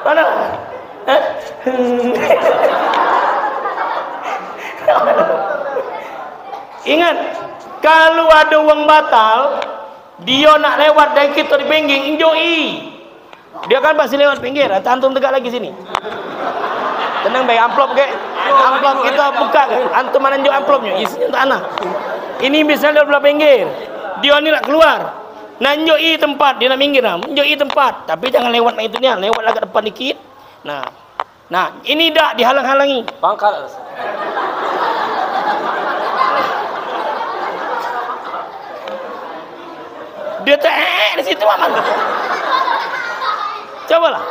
Mana? Ingat, kalau ada uang batal, dia nak lewat dari kita di pinggir, enjoy. Dia kan pasti lewat pinggir. Antum tegak lagi sini. Tenang baik, amplop ke? Amplop kita buka ke? Antum mana nunjuk amplopnya? Isinya untuk anak. Ini misalnya dia belah pinggir. Dia ni nak keluar. Nanjoi tempat, dia nak minggir lah. Nanjoi tempat. Tapi jangan lewat itu ni, lewatlah ke depan dikit. Nah, ini dak dihalang-halangi. Pangkal. Dia tak di situ aman. Cobalah.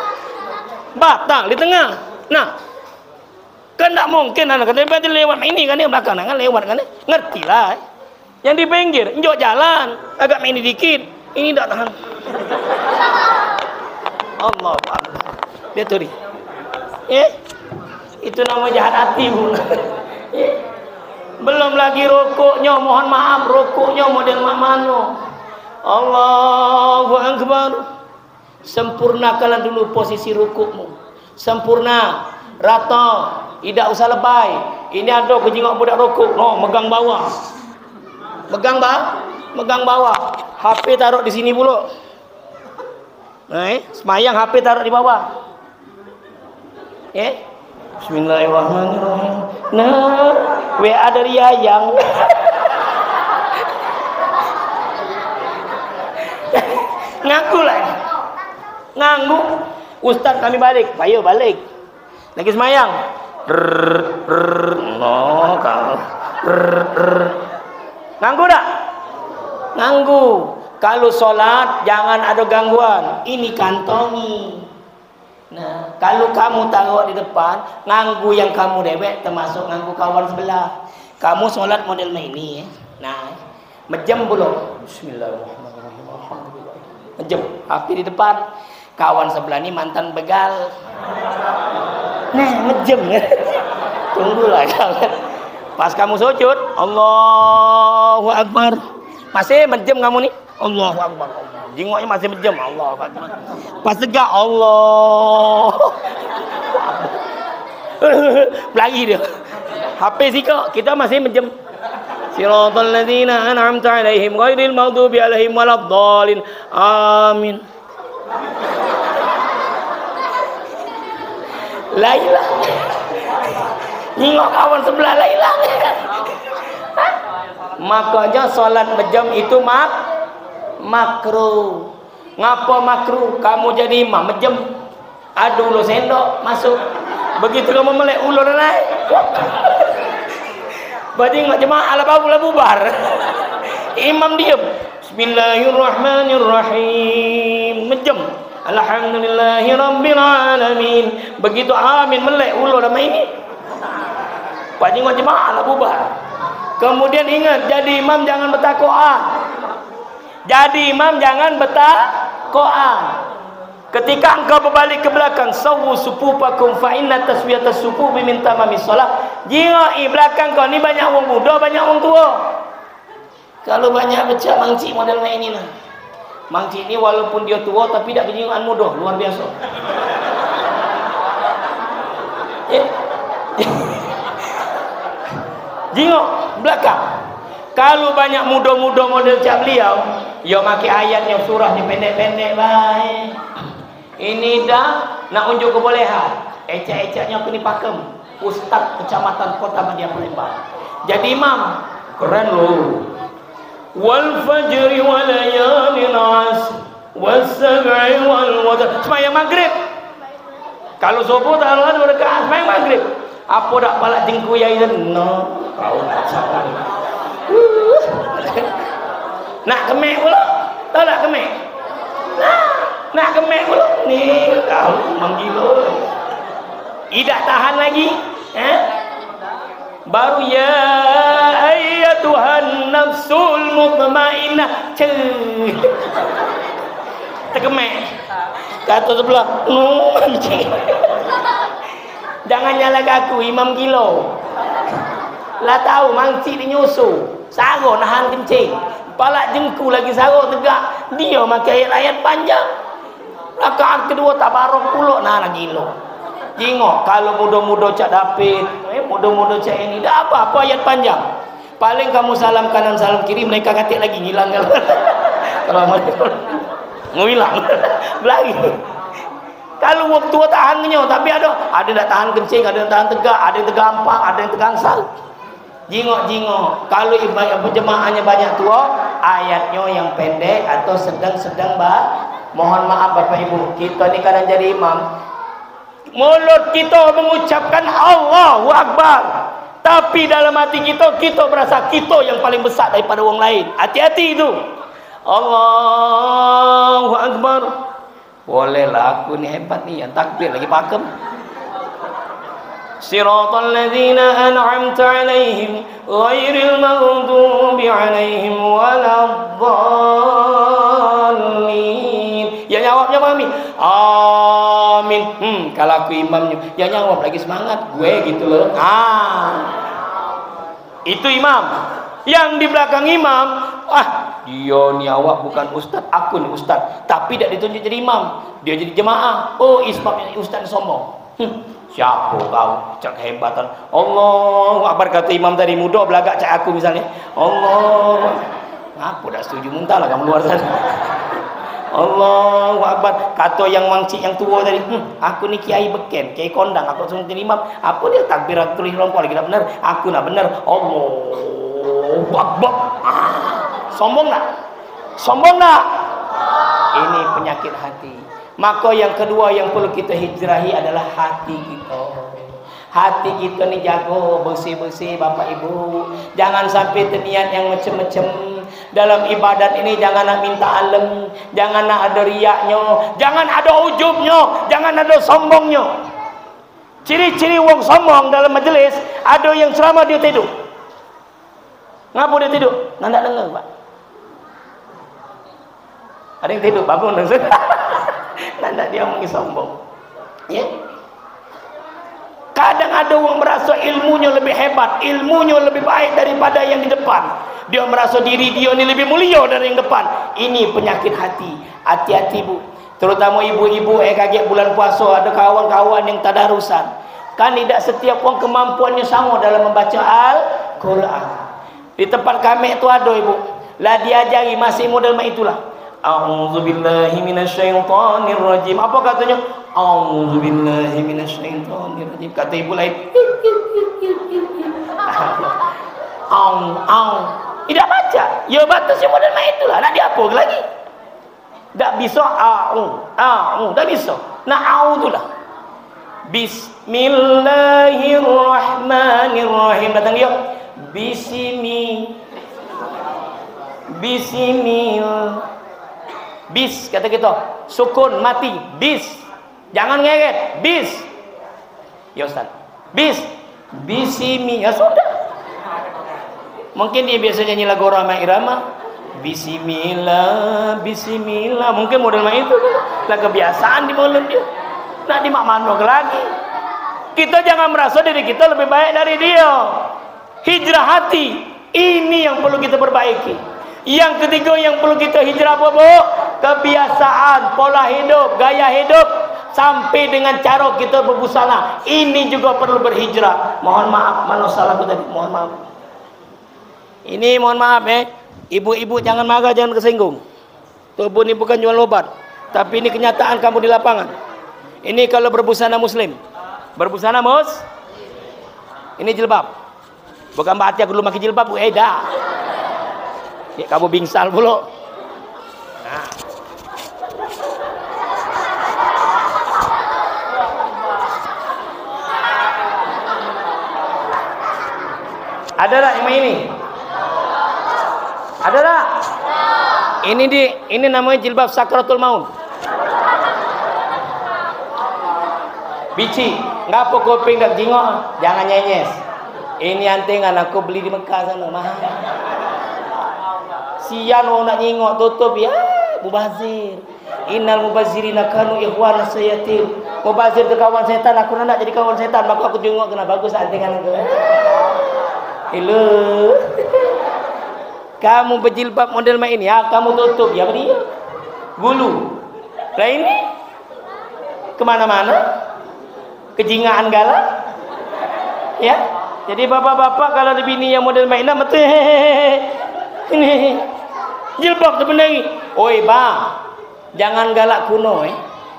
Batal di tengah. Nah. Kan tak mungkin anak kata dia lewat ini kan dia belakang kan lewat kan. Ngertilah. Yang di pinggir, njok jalan, agak main dikit. Ini tak tahan. Allah Akbar. Dia turi. Itu nama jahat hati bu. Belum lagi rokoknya, mohon maaf, rokoknya model mana? Allahu Akbar. Sempurnakanlah dulu posisi rukukmu. Sempurna, rata, tidak usah lebay. Ini ada kejengok budak rokok, no, megang bawah. Megang bawah. HP taruh di sini pula. Semayang HP taruh di bawah. Bismillahirrahmanirrahim. Nah, WA dari Yayang. Ngaku lah. Nganggu. Ustaz kami balik. Ayo balik. Lagi semayang. No, kau. Nganggu tak? Nganggu. Kalau sholat jangan ada gangguan. Ini kantongi. Nah, kalau kamu taruh di depan, nganggu yang kamu dewek termasuk nganggu kawan sebelah. Kamu sholat model ini ya. Nah, mejam belum? Bismillahirrahmanirrahim. Mejam. Api di depan. Kawan sebelah ini mantan begal. Nah, mejam. Tunggulah kawan. Pas kamu sujud, Allahu Akbar. Masih menjem kamu nih? Allahu Akbar. Jingoknya masih menjem. Allahu Akbar. Pas tegak, Allah. Lagi dia. HP sikap, kita masih menjem. Siratal ladzina an'amta 'alaihim ghairil maghdubi 'alaihim waladdallin. Amin. La ilaha. Nengok kawan sebelah lah hilang. Makanya solat berjam itu makruh. Ngapa makruh? Kamu jadi imam mejem, aduh lo sendok masuk, begitu kamu melek ulur naik, berarti nggak jemaah ala bubar. Imam diam, Bismillahirrahmanirrahim, mejem, Alhamdulillahirabbil alamin, begitu amin melek ulur sama ini, berarti nggak jemaah ala bubar. Kemudian ingat, jadi imam jangan bertakoan. Jadi imam jangan bertakoan. Ketika engkau berbalik ke belakang, sawu sufufakum fa inna taswiyatas sufufi min tamamis shalah. Jika belakang kau ni banyak orang muda, banyak orang tua. Kalau banyak becak mangcik modelnya ini lah. Mangcik ini walaupun dia tua tapi tak kejiwaan muda, luar biasa. Jingok belakang. Kalau banyak muda-muda model cak beliau, yo make ayatnya surah ni pendek-pendek baik. Ini dah nak unjuk kebolehan. Ecak-ecaknya aku ni pakem. Ustaz Kecamatan Kota Madia Palembang. Jadi imam, keren loh. Wal fajri wa layalin asr was sab'i wal watr. Sembahyang maghrib. Kalau subuh tak ada berkat sembahyang maghrib. Apa dak balak jengku yai no? Kau tak sabar. Nak kemek pula? Tahu tak kemek? Nak kemek pula? Ni kau menggila. Tidak tahan lagi. Baru ya ayyatuhan nafsul mutmainnah. Terkemek. Kata sebelah, jangan nyalakan aku, imam kilo. Lah tahu mangcik dia nyusu, saro nahan kencing, palak jengku lagi saro tegak, dia makai ayat panjang. Rakaat kedua tabarok pulak nah lagi lo. Jingok kalau muda-muda cak dapit, muda-muda cak ini dah apa ayat panjang. Paling kamu salam kanan salam kiri, mereka katik lagi ngilang kalau ngilang lagi. Kalau waktu tua tahannya, tapi ada tak tahan kencing, ada yang tahan tegak, ada yang tergampang, ada yang tergangsal. Jingok. Kalau ibadah berjemaahnya banyak tua, ayatnya yang pendek atau sedang-sedang mohon maaf Bapak Ibu, kita ni kadang jadi imam, mulut kita mengucapkan Allahu Akbar, tapi dalam hati kita berasa kita yang paling besar daripada orang lain. Hati-hati itu. Allahu Akbar. Bolehlah aku ni hebat ni, yang takbir lagi pakem. Siratal ladzina an'amta 'alaihim ghairil maghdubi 'alaihim waladdallin. Yang jawabnya mami, amin. Kalau aku imamnya, yang jawab lagi semangat, gue gitu loh. Itu imam. Yang di belakang imam, dia ni awak bukan ustaz, aku ni ustaz, tapi tak ditunjuk jadi imam, dia jadi jemaah. Oh, isbabnya ustaz sombong. Siapa kau? Cak kehebatan. Allahu Akbar kata imam tadi, muda belagak cak aku misalnya. Allah. Aku dah setuju muntah lah kamu luar sana. Allahu Akbar. Kata yang mangcik yang tua tadi, aku ni kiai beken, kiai kondang, aku suruh jadi imam. Apa dia takbiratul ihram lagi tak benar? Aku nak benar. Allahu Akbar. Sombong tak? Sombong tak? Ini penyakit hati. Maka yang kedua yang perlu kita hijrahi adalah hati kita. Hati kita ni jaga bersih-bersih Bapak Ibu. Jangan sampai terniat yang macam-macam. Dalam ibadat ini jangan nak minta alem, jangan nak ada riaknya, jangan ada ujubnya, jangan ada sombongnya. Ciri-ciri wong sombong dalam majlis, ada yang ceramah dia tidur. Ngapa dia tidur? Nak dengar, Pak. Ada yang tidur bangun dan nak dia mungkin sombong. Ya. Kadang ada orang merasa ilmunya lebih hebat, ilmunya lebih baik daripada yang di depan. Dia merasa diri dia ni lebih mulia dari yang depan. Ini penyakit hati. Hati-hati Bu. Terutama ibu-ibu kaget bulan puasa, ada kawan-kawan yang tadarusan. Kan tidak setiap orang kemampuannya sama dalam membaca Al-Quran. Di tempat kami itu ada Ibu, lah diajari masih model macam itulah. A'udzubillahi minasyaitonir rajim. Apa katanya? A'udzubillahi minasyaitonir rajim. Kata ibu lain. Tidak baca. Ya batas yang model macam itulah. Nak dia apa lagi? Tak bisa tak bisa. Nak tu lah. Bismillahirrahmanirrahim. Datang dia. Bis kata kita. Sukun mati. Bis. Jangan ngeret. Bis. Ya Ustaz. Bismi. Ya sudah. Mungkin dia biasa nyanyi lagu Rama Irama. Bismillah. Mungkin model main itu. Lah kebiasaan di mulut dia. Nak dimakmano lagi. Kita jangan merasa diri kita lebih baik dari dia. Hijrah hati. Ini yang perlu kita perbaiki. Yang ketiga yang perlu kita hijrah apa, Bu? Kebiasaan, pola hidup, gaya hidup. Sampai dengan cara kita berbusana. Ini juga perlu berhijrah. Mohon maaf, mana salahku tadi. Mohon maaf. Ini mohon maaf ibu-ibu jangan marah, jangan kesinggung. Tubuh ini bukan jual obat, tapi ini kenyataan kamu di lapangan. Ini kalau berbusana muslim. Berbusana ini jilbab. Bukan berarti aku dulu pakai jilbab, Bu. Dah. Ya, kamu bingsal pula. Nah. Ada tak yang ini? Ada tak? Ini namanya jilbab sakratul maut. Bici, ngapa kuping dak jingok? Jangan nyenyes. Ini antingan aku beli di Mekah sana, mahal. Sian orang nak nyingok tutup ya, mubazir. Innal mubazirina kanu ikhwana sayatin. Mubazir tu kawan setan, aku nak jadi kawan setan, maka aku jengok kena bagus antingan aku. Hello. Kamu berjilbab model macam ini, ya, kamu tutup ya beri. Gulu. Lah ini kemana-mana. Kejingaan galak. Ya. Jadi bapak-bapak kalau ada bini yang model macam ini, betul. Ini jilbab tu benar ni. Oi bang, jangan galak kuno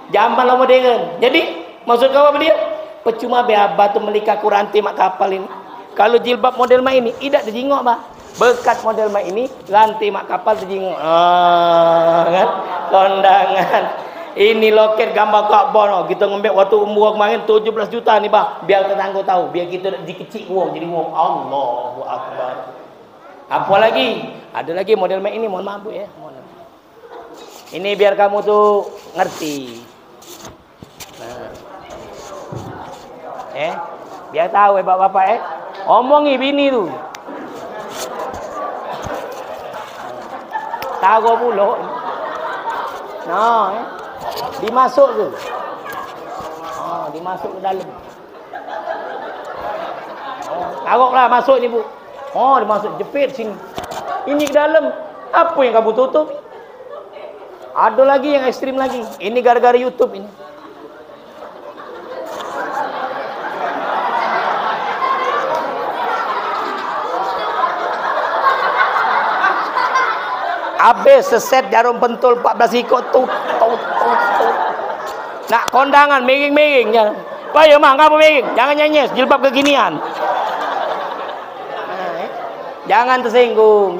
Jangan modern. Jadi maksud kau apa dia? Percuma be abah tu melika kuranti mak kapal ini. Kalau jilbab model mak ini, idak terjingok bah. Berkat model mak ini, ranti mak kapal terjingok. Kan? Kondangan. Ini loket gambar Ka'bah. Kita ngambil waktu umur kemarin 17 juta ni bah. Biar tetangga tahu, biar kita dikecik wong jadi wong. Allahu Akbar. Apa lagi? Ada lagi model mak ini, mohon maaf Bu ya. Ini biar kamu tuh ngerti. Nah. Biar tahu bapak-bapak omongi bini tu. Tahu pula. Nah, dimasuk tu. Dimasuk ke dalam. Taruklah masuk ni Bu. Dia masuk jepit sini. Ini ke dalam. Apa yang kamu tutup? Ada lagi yang ekstrim lagi. Ini gara-gara YouTube ini. Habis seset jarum pentul 14 ikut tu. Nak kondangan miring-miring je. Payah mah kamu miring. Jangan nyenyes jilbab kekinian. Jangan tersinggung,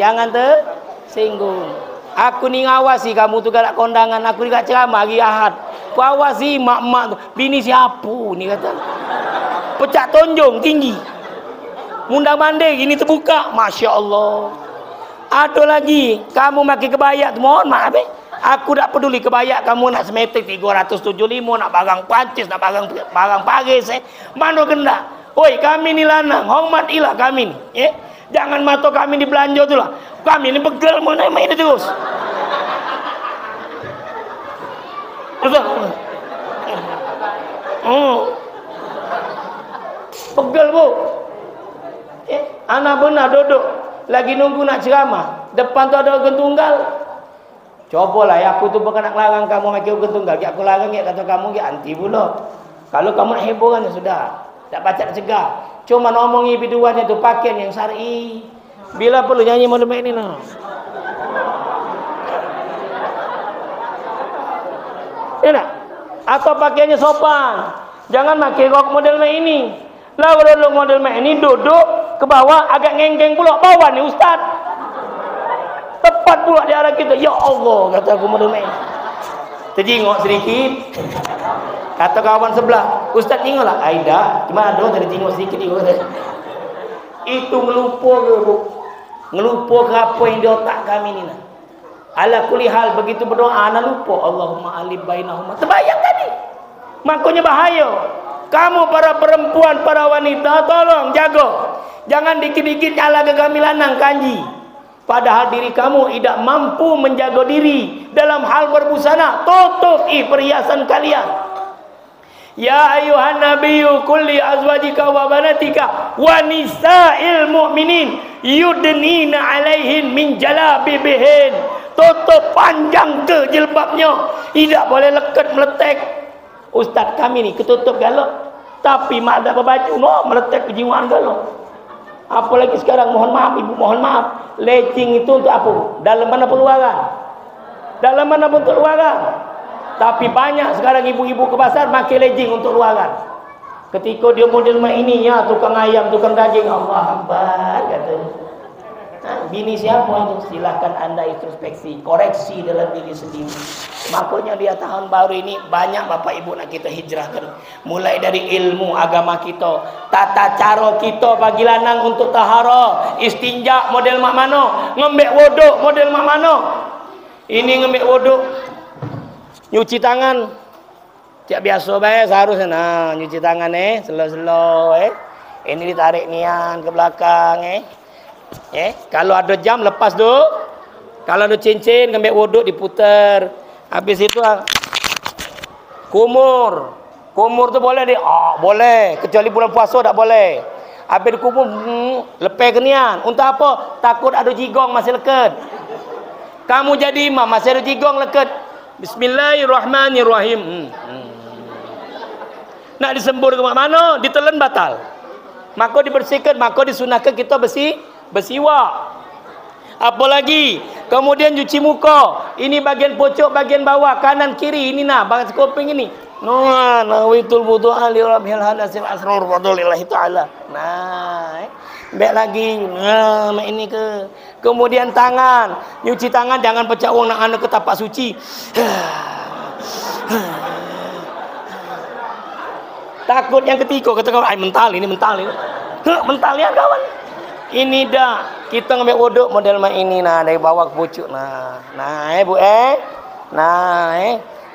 Aku ni ngawasi kamu tu galak kondangan, aku ni kat ceramah hari Ahad. Ku awasi mak-mak tu. Bini siapa ni kata. Pecak tonjong tinggi. Mundang mandai gini terbuka, masya-Allah. Ada lagi, kamu pakai kebaya tu, mohon maaf Aku tak peduli kebaya kamu nak semetik 375, nak barang Prancis, nak barang Paris mana kena. Oi, kami ni lanang, hormatilah kami ni. Jangan mata kami di belanja tu lah. Kami ni pegel main terus. Pegel Bu. Anak benar duduk lagi nunggu nak ceramah. Depan tu ada organ tunggal. Cobalah aku tu bukan nak larang kamu pakai organ tunggal. Aku larang kata kamu anti pula. Kalau kamu nak hiburan ya sudah. Tak baca cegah. Cuma ngomongi biduannya tu pakaian yang syar'i. Bila perlu nyanyi model ini lah. Ya tak? Atau pakaiannya sopan. Jangan pakai rok model ini. Lah kalau model ini duduk ke bawah agak ngeng-ngeng pula bawah ni ustaz. Tepat pula di arah kita. Ya Allah kata aku model ini. terjingok sedikit. Kata kawan sebelah, Ustaz tengoklah. Aida, cuma ada terjingok sedikit juga. Itu ngelupa ke, Bu? Ngelupa ke apa yang di otak kami ni nah. Ala kulli hal, begitu berdoa ana lupa. Allahumma alif bainahuma. Terbayang tadi. Makanya bahaya. Kamu para perempuan, para wanita, tolong jaga. Jangan dikit-dikit ala gegami lanang kanji. Padahal diri kamu tidak mampu menjaga diri dalam hal berbusana. Tutupi perhiasan kalian. Ya ayuhan nabiyyu kulli azwajika wa banatika wa nisa'il mu'minin yudnina 'alaihin min jalabibihin. Tutup panjang ke jilbabnya, tidak boleh leket meletek. Ustaz kami ni ketutup galak, tapi mak tak berbaju, no, meletek kejiwaan galak. Apalagi sekarang, mohon maaf ibu, mohon maaf, legging itu untuk apa? Dalam mana peluaran? Dalam mana bentuk luaran? Tapi banyak sekarang ibu-ibu ke pasar pakai legging untuk luaran. Ketika dia model mak ini, ya tukang ayam, tukang daging, Allah Akbar katanya. Bini siapa itu? Silakan anda introspeksi, koreksi dalam diri sendiri. Makanya dia tahun baru ini banyak bapak ibu nak kita hijrahkan. Mulai dari ilmu agama kita, tata cara kita bagi lanang untuk tahara, istinja model mak mano, ngembek wuduk model mak mano. Ini ngembek wuduk, nyuci tangan, tiap biasa baik seharusnya. Nah, nyuci tangan slow-slow Ini ditarik nian ke belakang kalau ada jam lepas duk. Kalau ada cincin ngembek wuduk diputar. Habis itu kumur. Kumur tu boleh dia. Boleh, kecuali bulan puasa tak boleh. Habis kumur lepas kenian. Untuk apa? Takut ada jigong masih leket. Kamu jadi imam masih ada jigong leket. Bismillahirrahmanirrahim. Nak disembur ke mana? Ditelan batal. Maka dibersihkan, maka disunahkan kita bersiwak. Apalagi kemudian cuci muka. Ini bagian pocok, bagian bawah, kanan kiri. Ini bagian kuping ini. Nawitul wudu'a li rabbil hadasil asrur fadlillahi ta'ala. Baik lagi. Ini ke. Kemudian tangan. Nyuci tangan jangan pecah uang nak anak ke tapak suci. Takut yang ketiga kata kawan, mental ini. Mental ya kawan. Ini dah kita ngambil wuduk model mak ini dari bawah ke pucuk bu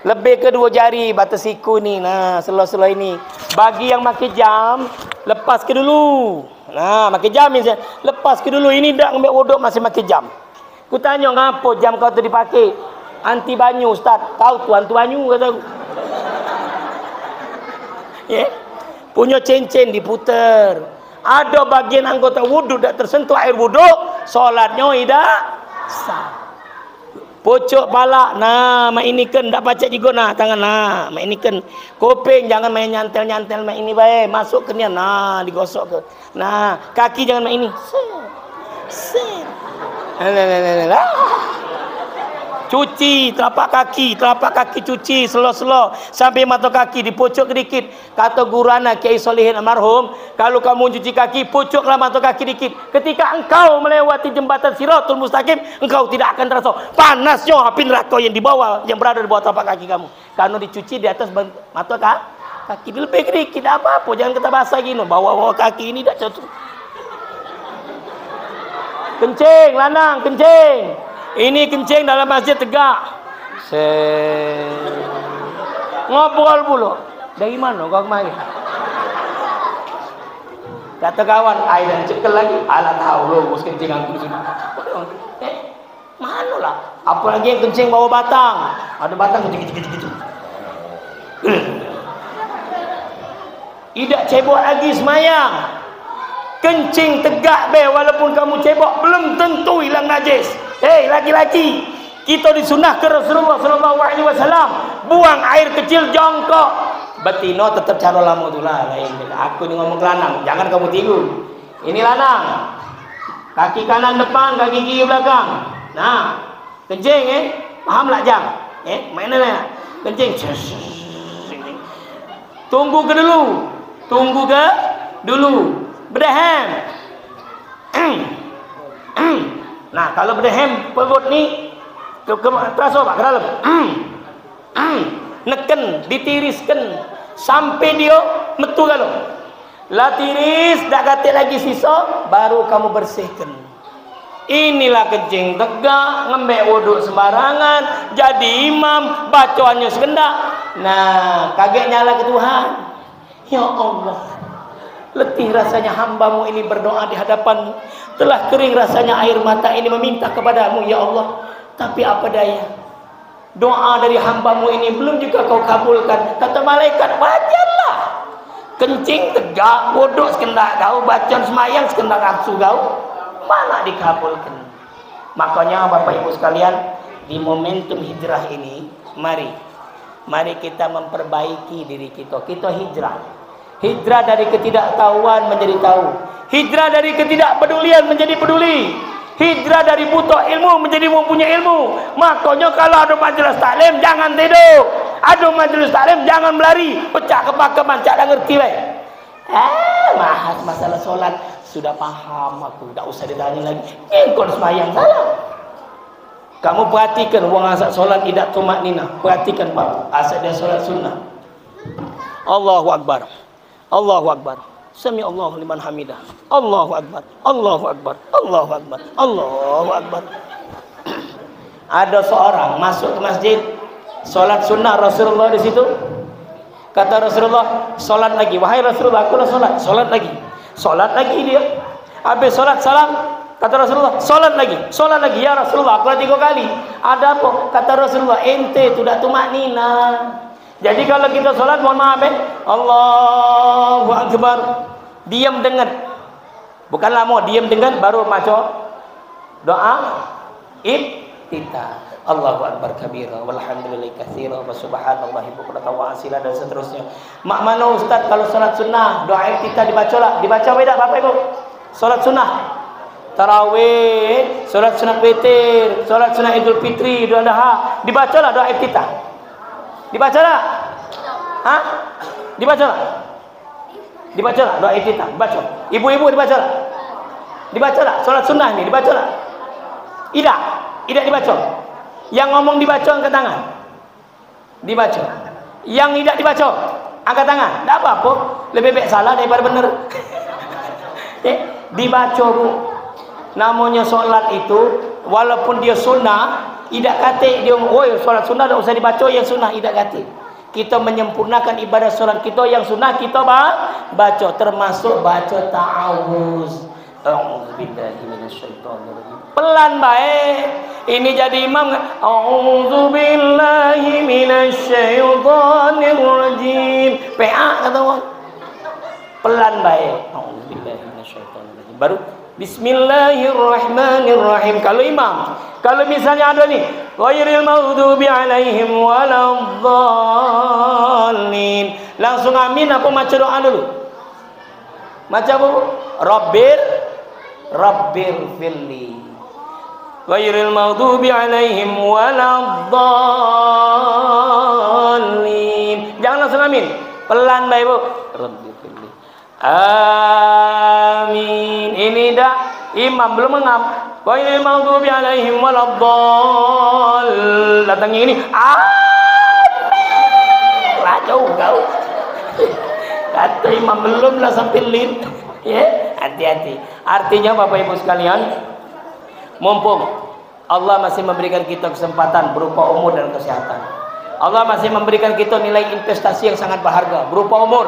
lebih ke 2 jari batas siku ni selo-selo ini. Bagi yang pakai jam lepas ke dulu. Pakai jam ni lepas ke dulu. Ini dah ngambil wuduk masih pakai jam. Ku tanya ngapo jam kau tu dipakai? Anti banyu ustaz. Tahu tu anti banyu kata aku. Punya cincin diputar. Ada bagian anggota wuduk tak tersentuh air wuduk, solatnya tidak sah. Pocok balak, mak ini kan tak baca juga tangan mak ini kan. Kuping jangan main nyantel-nyantel mak ini baik, masuk ke nian digosok ke. Kaki jangan mak ini. Set. Cuci telapak kaki cuci selo-selo sampai mata kaki dipocok sedikit. Kata guru anak Kiai Solihin almarhum, kalau kamu cuci kaki, pocoklah mata kaki dikit. Ketika engkau melewati jembatan Siratul Mustaqim, engkau tidak akan terasa panasnya api neraka yang berada di bawah telapak kaki kamu. Karena dicuci di atas mata kaki lebih sedikit, apa-apa, jangan kita basah gini. Bawa kaki ini tak cocok. Kencing, lanang, kencing. Ini kencing dalam masjid tegak. Ngobrol pula. Dari mana kau kemari? Kata kawan, air dan cekel lagi. Alah tahu lo, bos kencing aku di sini. Mana lah? Apalagi yang kencing bawa batang. Ada batang kencing. Tidak cebok lagi semayang. Kencing tegak walaupun kamu cebok belum tentu hilang najis. Laki-laki, kita disunah ke Rasulullah SAW buang air kecil jongkok. Betina tetap cara lama tu lah. Aku ni ngomong ke lanang, jangan kamu tiru. Ini lanang, kaki kanan depan, kaki kiri belakang. Kencing paham lah jam? Mana kencing? Tunggu ke dulu. Berdehem. Kalau berdehem perut ni terasa ke dalam. Neken, ditiriskan sampai dia metu kalau. Lah tiris, dak kate lagi sisa, baru kamu bersihkan. Inilah kencing tegak, ngembek wuduk sembarangan, jadi imam, bacaannya sekendak. Nah, kaget nyala ke Tuhan. Ya Allah, letih rasanya hambamu ini berdoa di hadapanmu. Telah kering rasanya air mata ini meminta kepadamu, ya Allah. Tapi apa daya, doa dari hambamu ini belum juga kau kabulkan. Kata malaikat, wajarlah. Kencing tegak, wuduk sekendak kau, bacaan semayang sekendak nafsu kau, mana dikabulkan. Makanya Bapak Ibu sekalian, di momentum hijrah ini, mari kita memperbaiki diri kita. Kita hijrah dari ketidaktahuan menjadi tahu, hijrah dari ketidakpedulian menjadi peduli, hijrah dari buta ilmu menjadi mempunyai ilmu. Makanya kalau ada majelis taklim jangan tidur, ada majelis taklim jangan melari, pecah kepakeman, cak dah ngerti weh. Bahas masalah solat sudah paham aku, tak usah ditanya lagi. Engkau semayang salah. Kamu perhatikan orang asal solat tidak tumak nina. Perhatikan Pak, asal dia solat sunnah. Allahu Akbar, Allahu Akbar, Sami Allahu liman hamidah, Allahu Akbar, Allahu Akbar, Allahu Akbar, Allahu Akbar. Ada seorang masuk ke masjid, solat sunnah Rasulullah di situ. Kata Rasulullah, solat lagi. Wahai Rasulullah, aku dah solat lagi. Solat lagi dia. Habis solat salam, kata Rasulullah, solat lagi. Ya Rasulullah, aku dah 3 kali. Ada apa? Kata Rasulullah, ente tidak tumak nina. Jadi kalau kita solat, mohon maaf Allahu Akbar, diam dengar. Bukan lama, diam dengar baru maca doa iftitah. Allahu Akbar kabira walhamdulillahi katsira wa subhanallahi bukratan wa asila dan seterusnya. Mak mana ustaz kalau salat sunnah doa kita dibaca beda Bapak Ibu? Salat sunnah tarawih, salat sunat witir, salat sunat Idul Fitri, Idul Adha, dibacalah doa kita. Dibacalah. Hah? Dibacalah. Dibacalah doa kita, baca. Ibu-ibu dibacalah. Dibacalah salat sunnah ini dibacalah. Tidak dibaca. Yang ngomong dibaca angkat tangan. Dibaca. Yang tidak dibaca angkat tangan. Tak apa-apa. Lebih baik salah daripada benar. Dibaca Bu. Namanya solat itu walaupun dia sunnah, tidak kata dia solat sunnah tak usah dibaca, yang sunnah tidak kata. Kita menyempurnakan ibadah solat kita, yang sunnah kita baca, termasuk baca ta'awuz. A'udzubillahi minasyaitonirrajim. Pelan baik. Ini jadi imam. A'udzubillahi minasyaitonirrajim. PA kata orang. Pelan baik. A'udzubillahi minasyaitonirrajim. Baru Bismillahirrahmanirrahim. Kalau imam, kalau misalnya ada nih, ghairil maghdubi alaihim waladhdallin, langsung amin apa baca doa dulu? Baca apa? Rabbir filli ghairil maghdubi alaihim waladhdallin. Jangan langsung amin. Pelan baik Bu. Rabbir filli. Amin. Ini dah imam belum mengam. Ghairil maghdubi alaihim waladdallin. Datangnya ini. Amin. Lah jauh kau. Kata imam belum lah sampai lin. Ya, hati-hati. Artinya Bapak Ibu sekalian, mumpung Allah masih memberikan kita kesempatan berupa umur dan kesehatan, Allah masih memberikan kita nilai investasi yang sangat berharga berupa umur,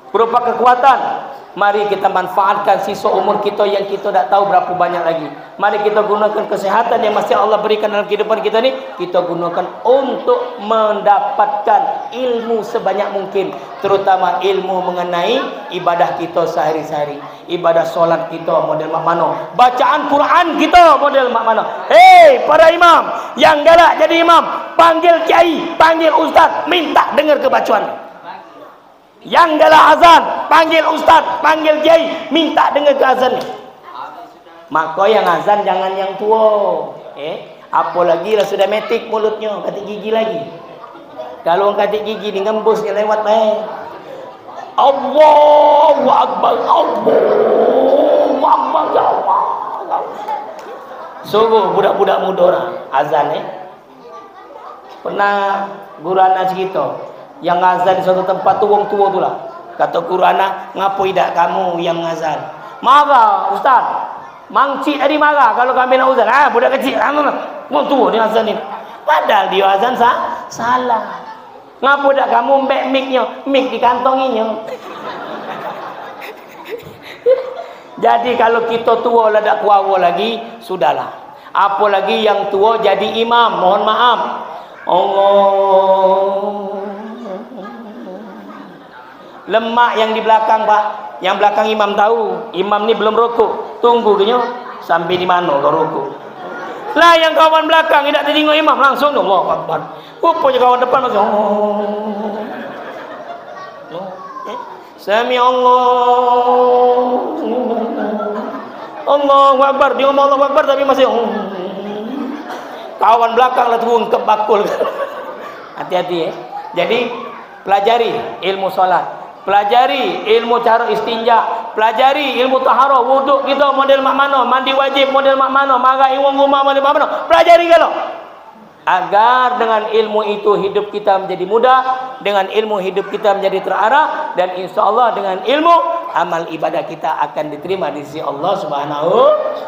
berupa kekuatan. Mari kita manfaatkan sisa umur kita yang kita tak tahu berapa banyak lagi. Mari kita gunakan kesehatan yang masih Allah berikan dalam kehidupan kita ni, kita gunakan untuk mendapatkan ilmu sebanyak mungkin, terutama ilmu mengenai ibadah kita sehari-hari. Ibadah solat kita model mak mano, bacaan Quran kita model mak mano. Hei para imam yang galak jadi imam, panggil kiai, panggil ustaz, minta dengar kebacaan. Yang galak azan, panggil ustaz, panggil kiai, minta dengar ke azan. Maka yang azan jangan yang tua. Apalagi lah sudah metik mulutnya, katik gigi lagi. Kalau orang katik gigi ni ngembus dia lewat baik. Allahu Akbar, Allahu Akbar, ya Allah. Sungguh budak-budak muda orang azan Pernah guru anak cerita, yang ngazan di suatu tempat tu wong tua tu lah. Kata guru anak, ngapo tidak kamu yang ngazan? Marah ustaz. Mangcik tadi marah kalau kami nak azan. Budak kecil, wong tua ni azan ni. Padahal dia azan salah. Ngapo dak kamu mbek mic dikantonginya. Jadi kalau kita tua lah dak kuawa lagi, sudahlah. Apalagi yang tua jadi imam, mohon maaf. Allah. Lemak yang di belakang, Pak. Yang belakang imam tahu, imam ni belum rukuk. Tunggu kenyo sampai di mana kau rukuk. Lah yang kawan belakang tidak tengok imam langsung Allahu Akbar. Rupanya kawan depan masih Sami Allahu Akbar. Dia ngomong Allahu Akbar tapi masih kawan belakang lah turun ke bakul. Hati-hati Jadi pelajari ilmu solat, pelajari ilmu cara istinja, pelajari ilmu taharah, wuduk kita model mak mano, mandi wajib model mak mano, marai wong rumah model mak mano. Pelajari kalau agar dengan ilmu itu hidup kita menjadi mudah, dengan ilmu hidup kita menjadi terarah, dan insya Allah dengan ilmu amal ibadah kita akan diterima di sisi Allah Subhanahu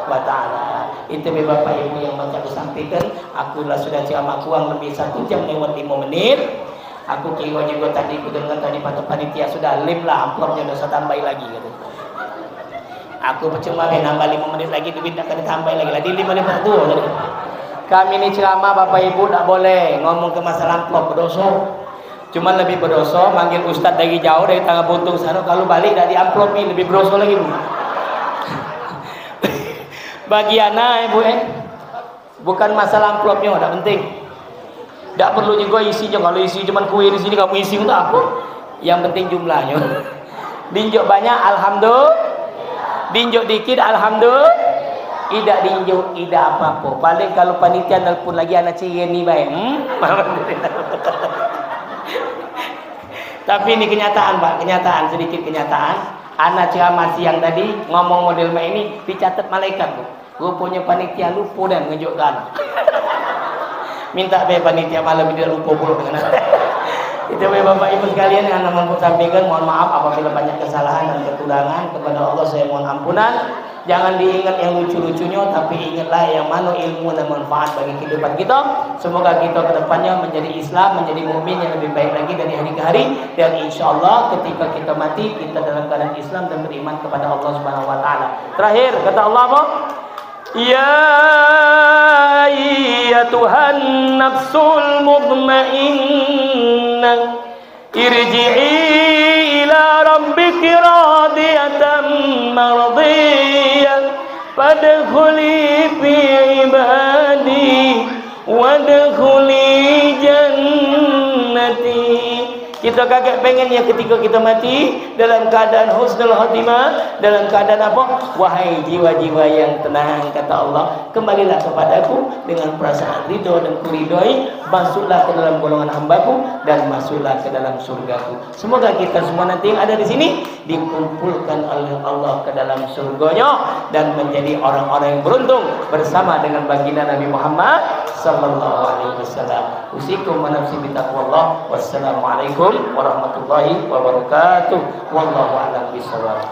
wa taala. Itu Bapak Ibu yang macam disampaikan. Aku lah sudah ceramah kurang lebih 1 jam lewat 5 menit. Aku kira juga tadi aku dengar tadi panitia sudah lip lah, amplopnya sudah saya tambah lagi gitu. Aku percuma nambah 5 menit lagi duit akan ditambah lagi. Lagi 5 menit tu tadi. Kami ni ceramah Bapak Ibu tak boleh ngomong ke masalah amplop, berdosa. Cuma lebih berdosa manggil ustaz dari jauh dari tangga buntung sana, kalau balik dah di amplop ni lebih berdosa lagi. Bagi anak Ibu bukan masalah amplopnya, tak penting. Tak perlu juga isinya. Kalau isi cuma kuih di sini kamu isi untuk apa? Yang penting jumlahnya. Dinjuk banyak alhamdulillah, dinjuk dikit alhamdulillah. Tidak dinjuk, tidak apa-apa. Paling kalau panitia nelpon lagi anak ciri ni baik. Tapi ini kenyataan, Pak. Kenyataan, sedikit kenyataan. Anak ceramah siang tadi ngomong model ini dicatat malaikat, Bu. Rupanya panitia lupa dan ngejukkan. Minta be panitia malam dia lupa pula dengan itu Bapak Ibu sekalian yang mampu sampaikan, mohon maaf apabila banyak kesalahan dan kekurangan. Kepada Allah saya mohon ampunan. Jangan diingat yang lucu-lucunya, tapi ingatlah yang mana ilmu dan manfaat bagi kehidupan kita. Semoga kita ke depannya menjadi Islam, menjadi mukmin yang lebih baik lagi dari hari ke hari. Dan insya Allah ketika kita mati, kita dalam keadaan Islam dan beriman kepada Allah Subhanahu Wa Taala. Terakhir kata Allah apa? Ya ayyatuhan nafsul mutmainnah irji'i ila rabbiki radiyatan mardiyah fadkhuli fi ibadi wadkhuli jannati. Kita kaget pengennya ketika kita mati dalam keadaan husnul khatimah, dalam keadaan apa? Wahai jiwa-jiwa yang tenang, kata Allah, kembalilah kepadaku dengan perasaan ridho dan kuridhoi, masuklah ke dalam golongan hambaku dan masuklah ke dalam surgaku. Semoga kita semua nanti yang ada di sini dikumpulkan oleh Allah ke dalam surganya dan menjadi orang-orang yang beruntung bersama dengan baginda Nabi Muhammad sallallahu alaihi wasallam. Usikum wa nafsi bi taqwallah. Wassalamualaikum warahmatullahi wabarakatuh. Wallahu a'lam bishawab.